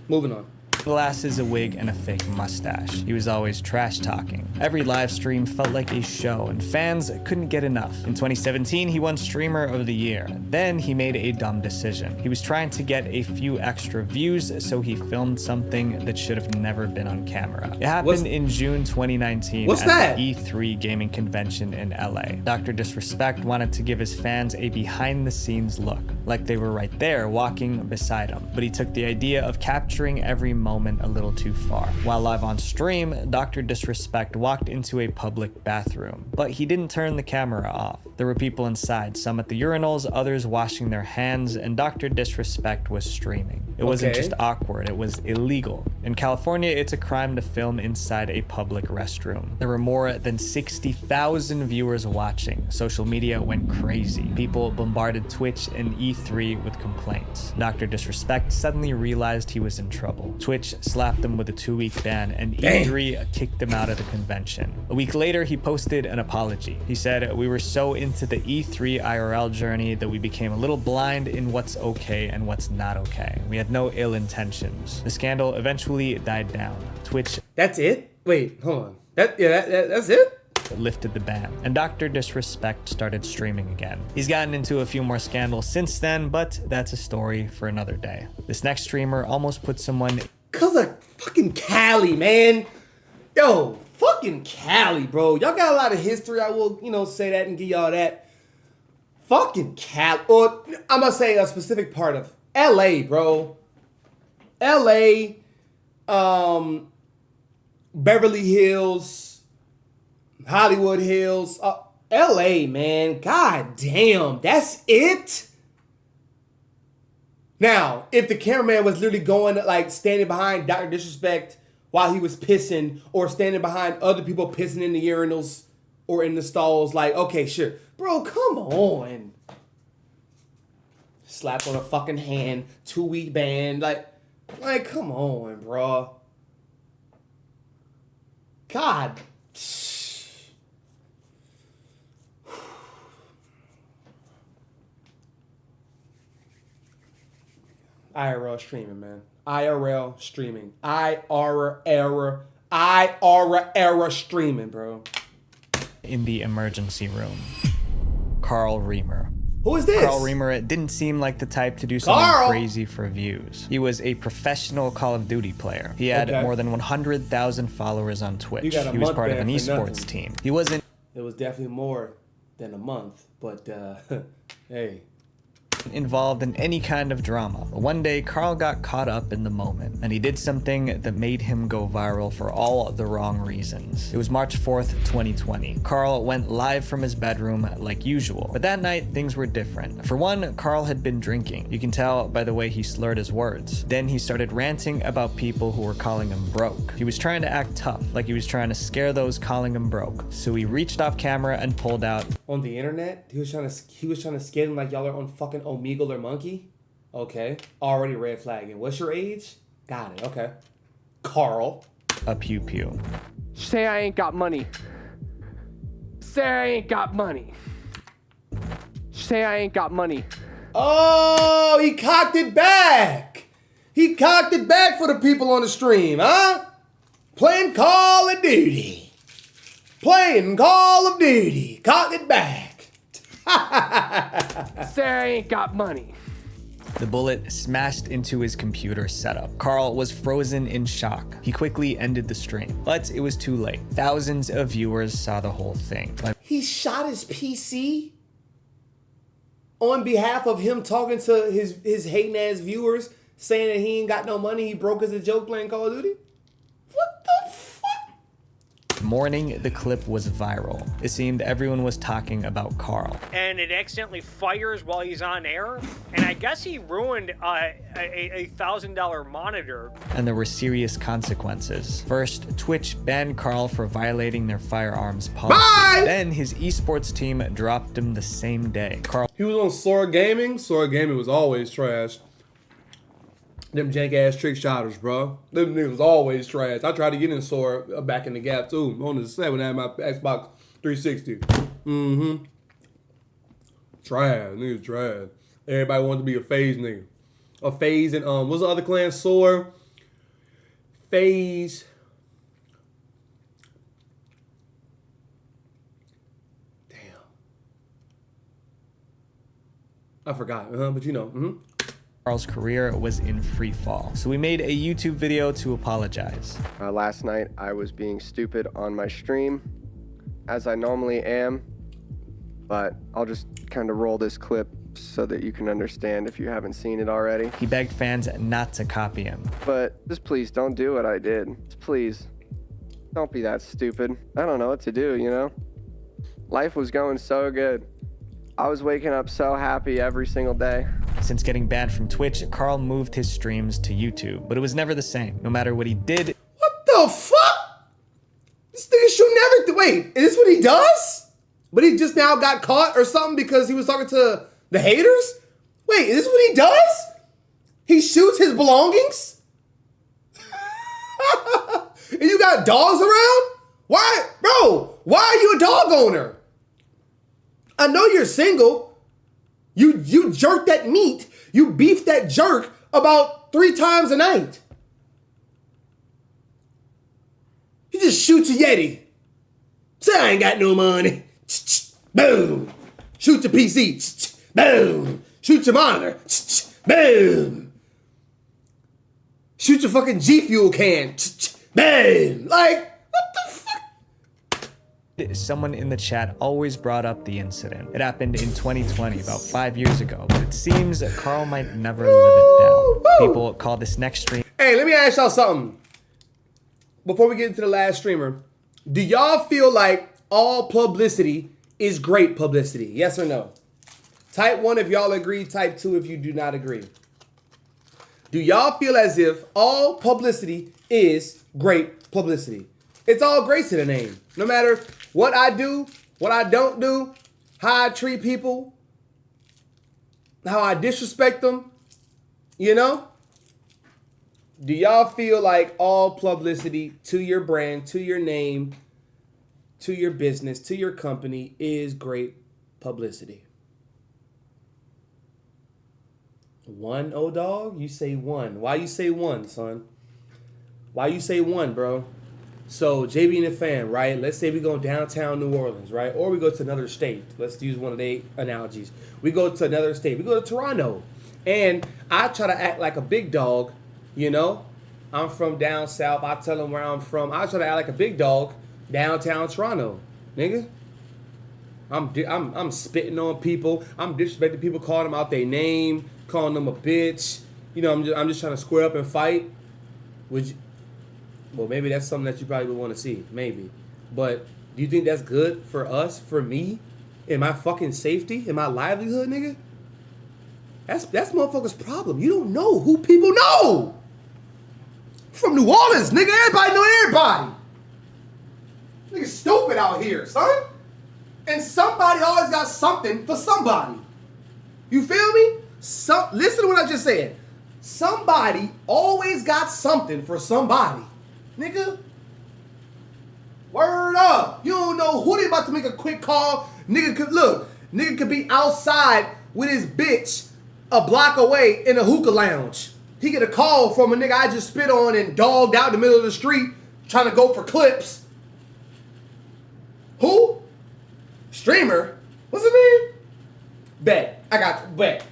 Moving on. Glasses, a wig, and a fake mustache. He was always trash talking. Every live stream felt like a show, and fans couldn't get enough. In 2017, he won Streamer of the Year. Then he made a dumb decision. He was trying to get a few extra views, so he filmed something that should have never been on camera. It happened in June 2019 at the E3 gaming convention in LA. Dr. Disrespect wanted to give his fans a behind-the-scenes look, like they were right there walking beside him. But he took the idea of capturing every moment a little too far. While live on stream, Dr. Disrespect walked into a public bathroom, but he didn't turn the camera off. There were people inside, some at the urinals, others washing their hands, and Dr. Disrespect was streaming. It wasn't just awkward, it was illegal. In California, it's a crime to film inside a public restroom. There were more than 60,000 viewers watching. Social media went crazy. People bombarded Twitch and E3 with complaints. Dr. Disrespect suddenly realized he was in trouble. Twitch slapped him with a 2-week ban, and E3 kicked him out of the convention. A week later, he posted an apology. He said, "We were so into the E3 IRL journey that we became a little blind in what's okay and what's not okay. We had no ill intentions." The scandal eventually died down. Twitch... That's it? Wait, hold on. That's it? Lifted the ban, and Dr. Disrespect started streaming again. He's gotten into a few more scandals since then, but that's a story for another day. This next streamer almost put someone... Cause of fucking Cali, man. Yo, fucking Cali, bro. Y'all got a lot of history. I will, say that and give y'all that. Fucking Cali. Or I'm gonna say a specific part of LA, bro. LA, Beverly Hills, Hollywood Hills, LA, man. God damn, that's it? Now, if the cameraman was literally going, like, standing behind Dr. Disrespect while he was pissing, or standing behind other people pissing in the urinals or in the stalls, like, okay, sure. Bro, come on. Slap on a fucking hand, 2-week ban, like, come on, bro. God. IRL streaming, man. IRL streaming. IRL streaming, bro. In the emergency room. Carl Reamer. Who is this? Carl Reamer didn't seem like the type to do something crazy for views. He was a professional Call of Duty player. He had more than 100,000 followers on Twitch. He was part of an esports team. He wasn't... It was definitely more than a month, but hey. Involved in any kind of drama. But one day, Carl got caught up in the moment, and he did something that made him go viral for all the wrong reasons. It was March 4th, 2020. Carl went live from his bedroom like usual, but that night, things were different. For one, Carl had been drinking. You can tell by the way he slurred his words. Then he started ranting about people who were calling him broke. He was trying to act tough, like he was trying to scare those calling him broke. So he reached off camera and pulled out... On the internet? He was trying to scare them like y'all are on fucking Omegle or Monkey? Okay. Already red flagging. What's your age? Got it. Okay. Carl. A pew pew. Say I ain't got money. Say I ain't got money. Say I ain't got money. Oh, he cocked it back. He cocked it back for the people on the stream, huh? Playing Call of Duty. Playing Call of Duty. Cocked it back. Say I ain't got money. The bullet smashed into his computer setup. Carl was frozen in shock. He quickly ended the stream, but it was too late. Thousands of viewers saw the whole thing. He shot his PC on behalf of him talking to his hating ass viewers, saying that he ain't got no money. He broke as a joke playing Call of Duty. What the fuck? Morning, the clip was viral. It seemed everyone was talking about Carl. And it accidentally fires while he's on air. And I guess he ruined a $1,000 monitor. And there were serious consequences. First, Twitch banned Carl for violating their firearms policy. Bye! Then his esports team dropped him the same day. Carl... He was on Sora Gaming. Sora Gaming was always trash. Them jank ass trick shotters, bro. Them niggas always trash. I tried to get in Sora back in the gap too. On the 7 at my Xbox 360. Trash. Niggas trash. Everybody wanted to be a FaZe nigga. A FaZe and what's the other clan? Sora. phase. Damn. I forgot, but you know. Carl's career was in free fall, so we made a YouTube video to apologize. Last night, I was being stupid on my stream, as I normally am, but I'll just kind of roll this clip so that you can understand if you haven't seen it already. He begged fans not to copy him. But just please don't do what I did. Just please, don't be that stupid. I don't know what to do, you know? Life was going so good. I was waking up so happy every single day. Since getting banned from Twitch, Carl moved his streams to YouTube, but it was never the same. No matter what he did. What the fuck? This nigga shooting everything. Wait, is this what he does? But he just now got caught or something because he was talking to the haters? Wait, is this what he does? He shoots his belongings? And you got dogs around? Why, bro, why are you a dog owner? I know you're single. You jerk that meat. You beef that jerk about 3 times a night. He just shoots a Yeti. Say I ain't got no money. Boom. Shoot your PC. Boom. Shoot your monitor. Boom. Shoot your fucking G Fuel can. Boom. Like, what the fuck? Someone in the chat always brought up the incident. It happened in 2020, about 5 years ago, but it seems that Carl might never live it down. People call this next stream. Hey, let me ask y'all something. Before we get into the last streamer, do y'all feel like all publicity is great publicity? Yes or no? Type 1 if y'all agree, type 2 if you do not agree. Do y'all feel as if all publicity is great publicity? It's all grace in the name. No matter what I do, what I don't do, how I treat people, how I disrespect them, you know? Do y'all feel like all publicity to your brand, to your name, to your business, to your company is great publicity? 1, O-Dog? You say 1. Why you say 1, son? Why you say 1, bro? So, JB and the fam, right? Let's say we go downtown New Orleans, right? Or we go to another state. Let's use one of the analogies. We go to another state. We go to Toronto. And I try to act like a big dog, you know? I'm from down south. I tell them where I'm from. I try to act like a big dog downtown Toronto, nigga. I'm spitting on people. I'm disrespecting people, calling them out their name, calling them a bitch. You know, I'm just trying to square up and fight. Well, maybe that's something that you probably would want to see. Maybe. But do you think that's good for us, for me, in my fucking safety, in my livelihood, nigga? That's motherfucker's problem. You don't know who people know. From New Orleans, nigga. Everybody know everybody. Nigga stupid out here, son. And somebody always got something for somebody. You feel me? Listen to what I just said. Somebody always got something for somebody. Nigga. Word up. You don't know who they about to make a quick call. Nigga could be outside with his bitch a block away in a hookah lounge. He get a call from a nigga I just spit on and dogged out in the middle of the street trying to go for clips. Who? Streamer? What's his name? Bet. I got you. Bet.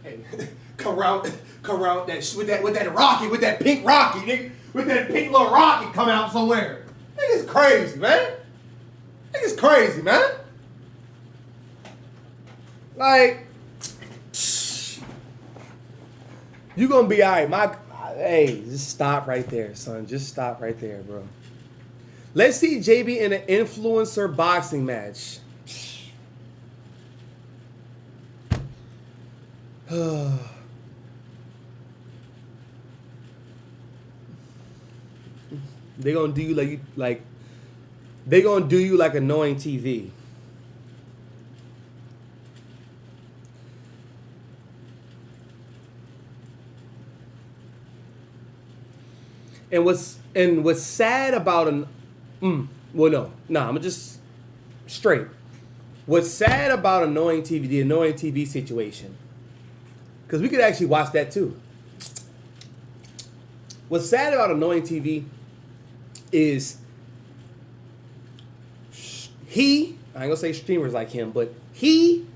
Hey, come around with that Rocky, with that pink Rocky, nigga. With that pink little Rocky come out somewhere. Nigga's crazy, man. Nigga's crazy, man. Like, you gonna be all right. Hey, just stop right there, son. Just stop right there, bro. Let's see JB in an influencer boxing match. They gonna do you like they gonna do you like annoying TV. And what's sad about I'm just straight. What's sad about annoying TV, the annoying TV situation, Because we could actually watch that too. What's sad about Annoying TV is I ain't gonna say streamers like him, but he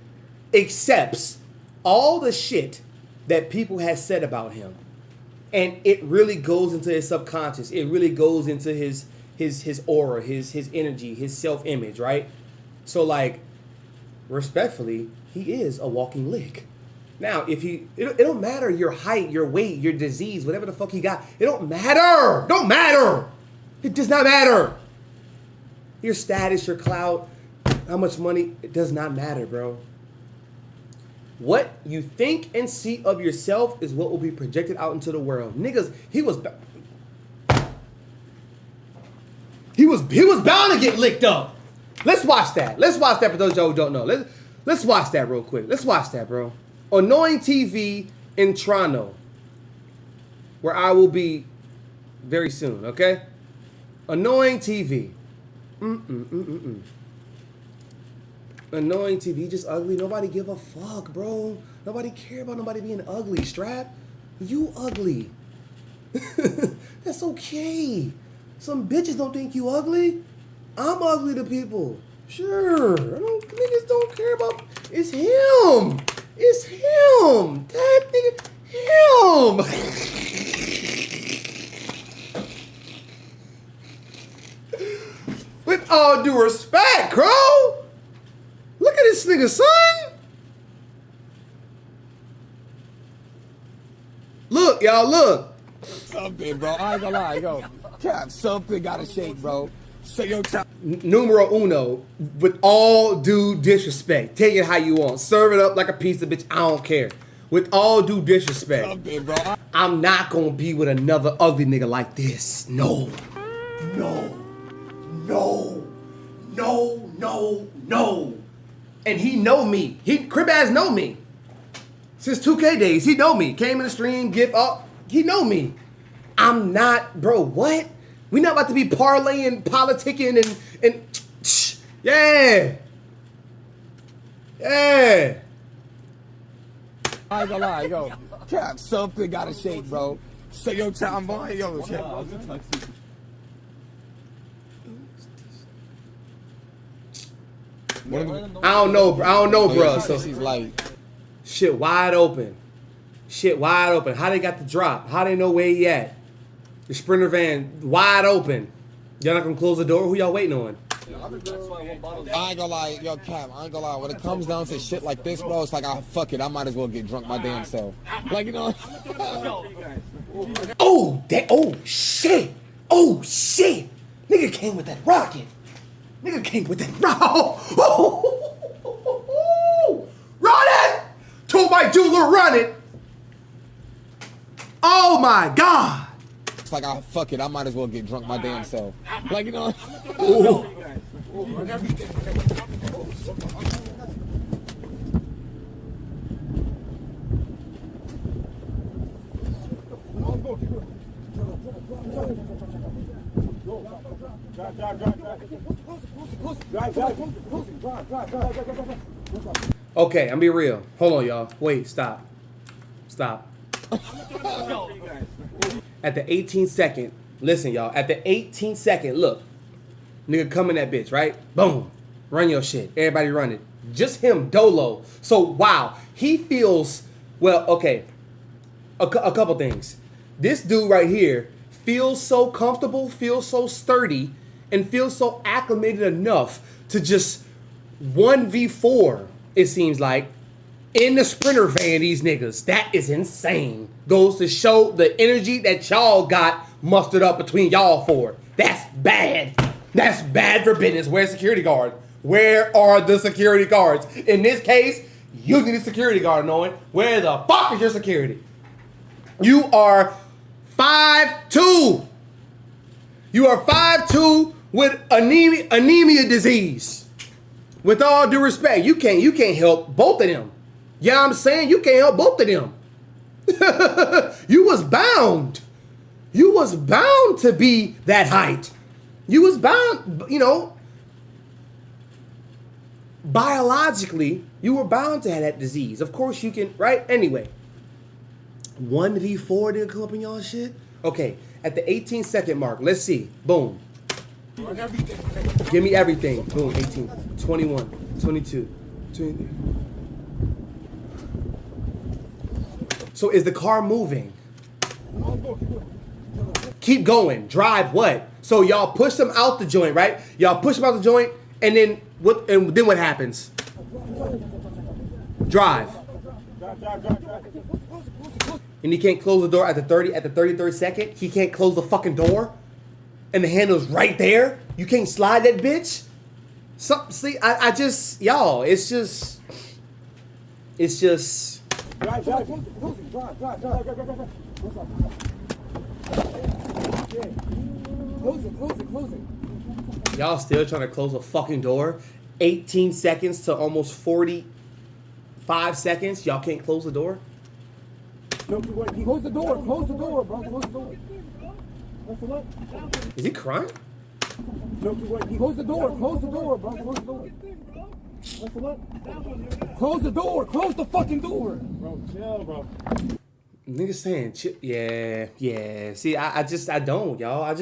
accepts all the shit that people have said about him. And it really goes into his subconscious. It really goes into his aura, his energy, his self-image, right? So like, respectfully, he is a walking lick. Now, if it don't matter your height, your weight, your disease, whatever the fuck he got, it don't matter. Don't matter. It does not matter. Your status, your clout, how much money, it does not matter, bro. What you think and see of yourself is what will be projected out into the world. Niggas, he was bound to get licked up. Let's watch that. Let's watch that for those y'all who don't know. Let's watch that real quick. Let's watch that, bro. Annoying TV in Toronto, where I will be very soon, okay? Annoying TV. Annoying TV, just ugly. Nobody give a fuck, bro. Nobody care about nobody being ugly. Strap, you ugly. That's okay. Some bitches don't think you ugly. I'm ugly to people. Sure. Niggas don't care about. It's him. It's him. That nigga. Him. With all due respect, bro. Look at this nigga, son. Look, y'all, look. Something, bro. I ain't gonna lie, yo. Cap, something gotta shake, bro. Say your time. Numero uno, with all due disrespect. Take it how you want. Serve it up like a pizza, bitch. I don't care. With all due disrespect. Something, bro. I'm not gonna be with another ugly nigga like this. No. No. No. No. No. No. And he know me. Crib ass know me. Since 2K days, he know me. Came in the stream, gift up. He know me. I'm not, bro, what? We not about to be parlaying, politicking, and yeah. Yeah. I ain't gonna lie, yo. Cap, something gotta shake, bro. Say your time, boy. Yo, Cap. I don't know, bro. So she's like, shit wide open. Shit wide open. How they got the drop? How they know where he at? The Sprinter van wide open. Y'all not gonna close the door? Who y'all waiting on? I ain't gonna lie, yo, Cap, I ain't gonna lie. When it comes down to shit like this, bro, it's like, fuck it, I might as well get drunk my damn self. Like, you know. Oh, shit. Oh, shit. Nigga came with that rocket. Nigga came with that rocket. Run it! Told my jeweler, run it. Oh, my God. It's like, fuck it, I might as well get drunk my damn self. Like, you know. Okay, I'm be real. Hold on, y'all. Wait, stop. At the 18th second, listen, y'all. At the 18th second, look. Nigga come in that bitch, right? Boom. Run your shit. Everybody run it. Just him, dolo. So, wow. He feels, well, okay. A couple things. This dude right here feels so comfortable, feels so sturdy, and feels so acclimated enough to just 1v4, it seems like, in the Sprinter van, these niggas. That is insane. Goes to show the energy that y'all got mustered up between y'all four. That's bad. That's bad for business. Where's security guard? Where are the security guards? In this case, you need a security guard knowing where the fuck is your security? You are 5'2". You are 5'2" with anemia disease. With all due respect, you can't help both of them. You know what I'm saying? You can't help both of them. You was bound. You was bound to be that height. You was bound, you know, biologically, you were bound to have that disease. Of course you can, right? Anyway, 1v4 didn't come up in y'all shit? Okay, at the 18-second mark, let's see. Boom. Give me everything. Boom, 18, 21, 22, 23. So is the car moving? Keep going. Drive what? So y'all push them out the joint, right? Y'all push them out the joint, and then what? And then what happens? Drive. And he can't close the door at the 33rd second. He can't close the fucking door, and the handle's right there. You can't slide that bitch. See, I just y'all. It's just. Close it. Y'all still trying to close a fucking door? 18 seconds to almost 45 seconds. Y'all can't close the door? No, close the door, bro. Close the door. Is he crying? No, close the door, bro. Close the door. Close the door. Close the fucking door. Bro, chill, bro. Niggas saying, yeah. See, I don't, y'all. I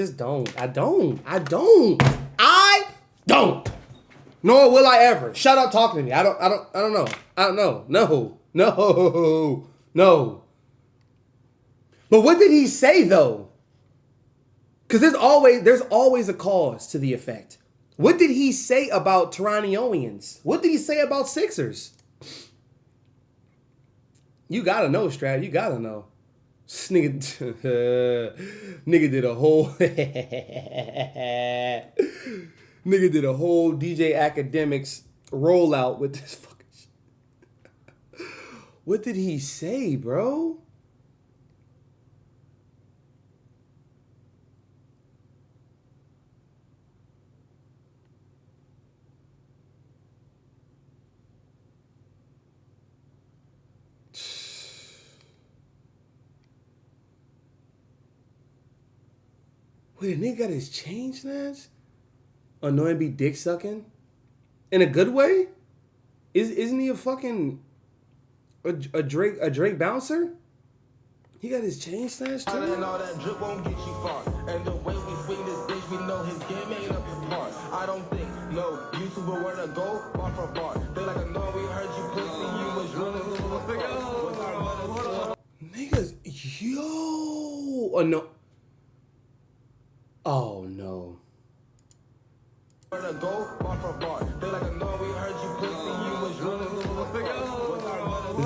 don't. Nor will I ever. Shut up talking to me. I don't know. No. But what did he say though? Because there's always a cause to the effect. What did he say about Torontoians? What did he say about Sixers? You gotta know, Strat. You gotta know. Nigga did a whole nigga did a whole DJ Academics rollout with this fucking shit. What did he say, bro? Wait, a nigga got his chain snatched? Annoying be dick sucking? In a good way? Isn't he a fucking a Drake bouncer? He got his chain snatched too? And all that drip won't get you far. And the way we swing this bitch, we know his game ain't up to par. I don't think no YouTuber wanna go bar for bar. They like, I know we heard you pussy, you was running Niggas, yo, no. Oh no. Did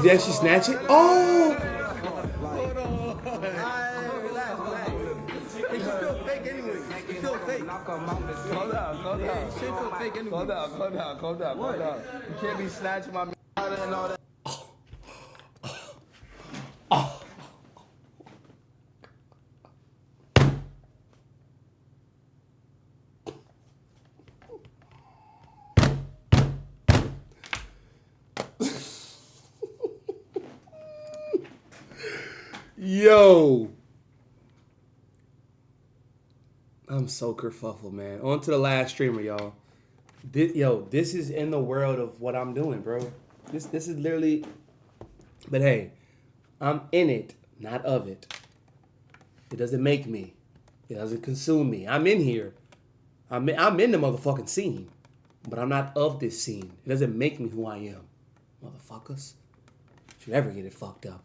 he actually snatch it? Oh! Calm down. You can't be snatching my and all that. Yo, I'm so kerfuffled, man. On to the last streamer, y'all. This is in the world of what I'm doing, bro. This is literally. But hey, I'm in it, not of it. It doesn't make me. It doesn't consume me. I'm in here. I'm in the motherfucking scene, but I'm not of this scene. It doesn't make me who I am, motherfuckers. Should ever get it fucked up.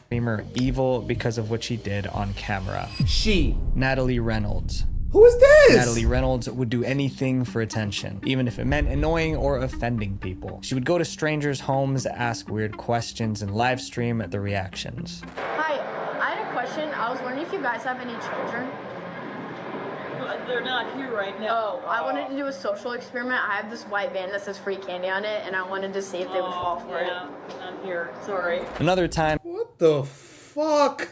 Streamer evil because of what she did on camera. She. Natalie Reynolds. Who is this? Natalie Reynolds would do anything for attention, even if it meant annoying or offending people. She would go to strangers' homes, ask weird questions, and live stream the reactions. Hi, I had a question. I was wondering if you guys have any children. They're not here right now. Oh, I wanted to do a social experiment. I have this white van that says free candy on it, and I wanted to see if they would fall for it. I'm here. Sorry. Another time. What the fuck?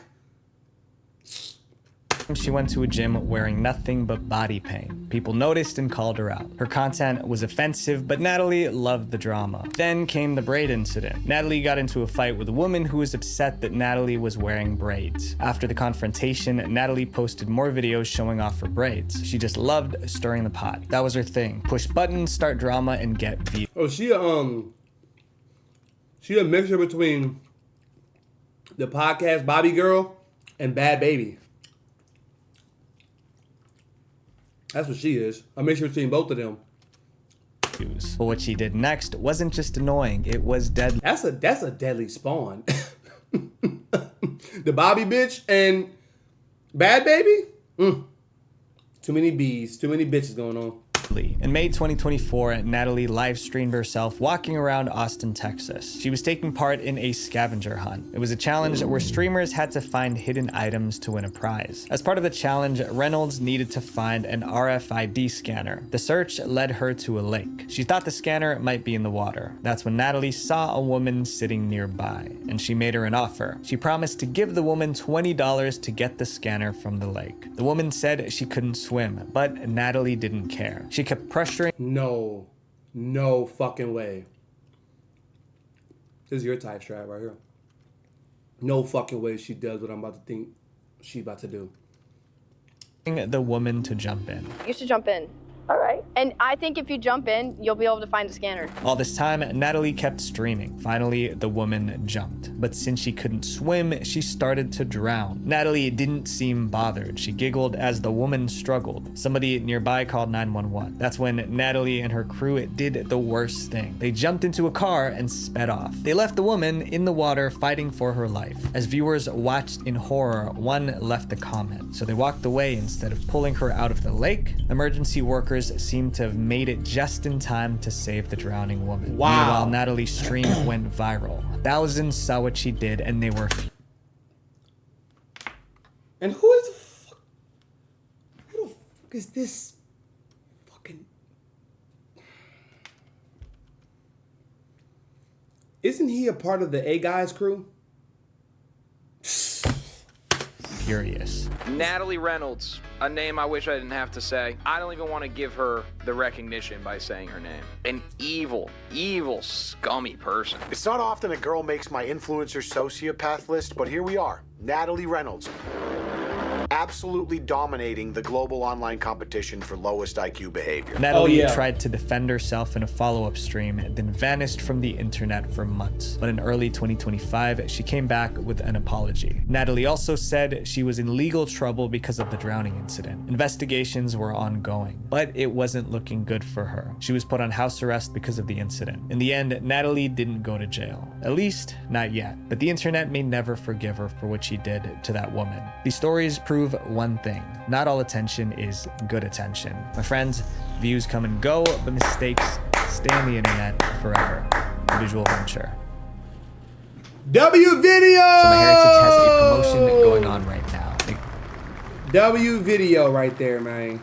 She went to a gym wearing nothing but body paint. People noticed and called her out. Her content was offensive, but Natalie loved the drama. Then came the braid incident. Natalie got into a fight with a woman who was upset that Natalie was wearing braids. After the confrontation, Natalie posted more videos showing off her braids. She just loved stirring the pot. That was her thing. Push buttons, start drama, and get views. Oh, she a mixture between The podcast Bobby Girl and Bad Baby. That's what she is. I make sure you've seen both of them. But what she did next wasn't just annoying, it was deadly. That's a deadly spawn. The Bobby bitch and Bad Baby? Too many bees, too many bitches going on. In May 2024, Natalie live streamed herself walking around Austin, Texas. She was taking part in a scavenger hunt. It was a challenge where streamers had to find hidden items to win a prize. As part of the challenge, Reynolds needed to find an RFID scanner. The search led her to a lake. She thought the scanner might be in the water. That's when Natalie saw a woman sitting nearby, and she made her an offer. She promised to give the woman $20 to get the scanner from the lake. The woman said she couldn't swim, but Natalie didn't care. She kept pressuring. No fucking way. This is your type strat right here. No fucking way she does what I'm about to think she's about to do. The woman to jump in. You should jump in. All right. And I think if you jump in, you'll be able to find the scanner. All this time, Natalie kept streaming. Finally, the woman jumped. But since she couldn't swim, she started to drown. Natalie didn't seem bothered. She giggled as the woman struggled. Somebody nearby called 911. That's when Natalie and her crew did the worst thing. They jumped into a car and sped off. They left the woman in the water fighting for her life. As viewers watched in horror, one left a comment. So they walked away instead of pulling her out of the lake. Emergency workers seemed to have made it just in time to save the drowning woman. Wow. Meanwhile, Natalie's stream went viral. Thousands saw what she did, and they were... And who the fuck is this fucking... Isn't he a part of the A Guys crew? Furious. Natalie Reynolds, a name I wish I didn't have to say. I don't even want to give her the recognition by saying her name. An evil, scummy person. It's not often a girl makes my influencer sociopath list, but here we are. Natalie Reynolds. Absolutely dominating the global online competition for lowest IQ behavior. Natalie tried to defend herself in a follow-up stream and then vanished from the internet for months. But in early 2025, she came back with an apology. Natalie also said she was in legal trouble because of the drowning incident. Investigations were ongoing, but it wasn't looking good for her. She was put on house arrest because of the incident. In the end, Natalie didn't go to jail. At least, not yet. But the internet may never forgive her for what she did to that woman. These stories prove one thing: not all attention is good attention. My friends, views come and go, but mistakes stay on the internet forever. Visual Venture. W Video! So MyHeritage has a promotion going on right now. W Video right there, man.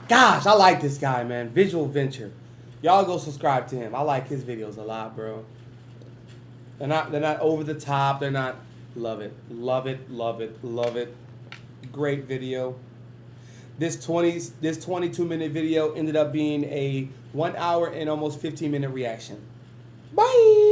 Gosh, I like this guy, man. Visual Venture. Y'all go subscribe to him. I like his videos a lot, bro. They're not over the top. They're not... Love it. Love it. Love it. Love it. Great video. This 22-minute video ended up being a 1 hour and almost 15-minute reaction. Bye.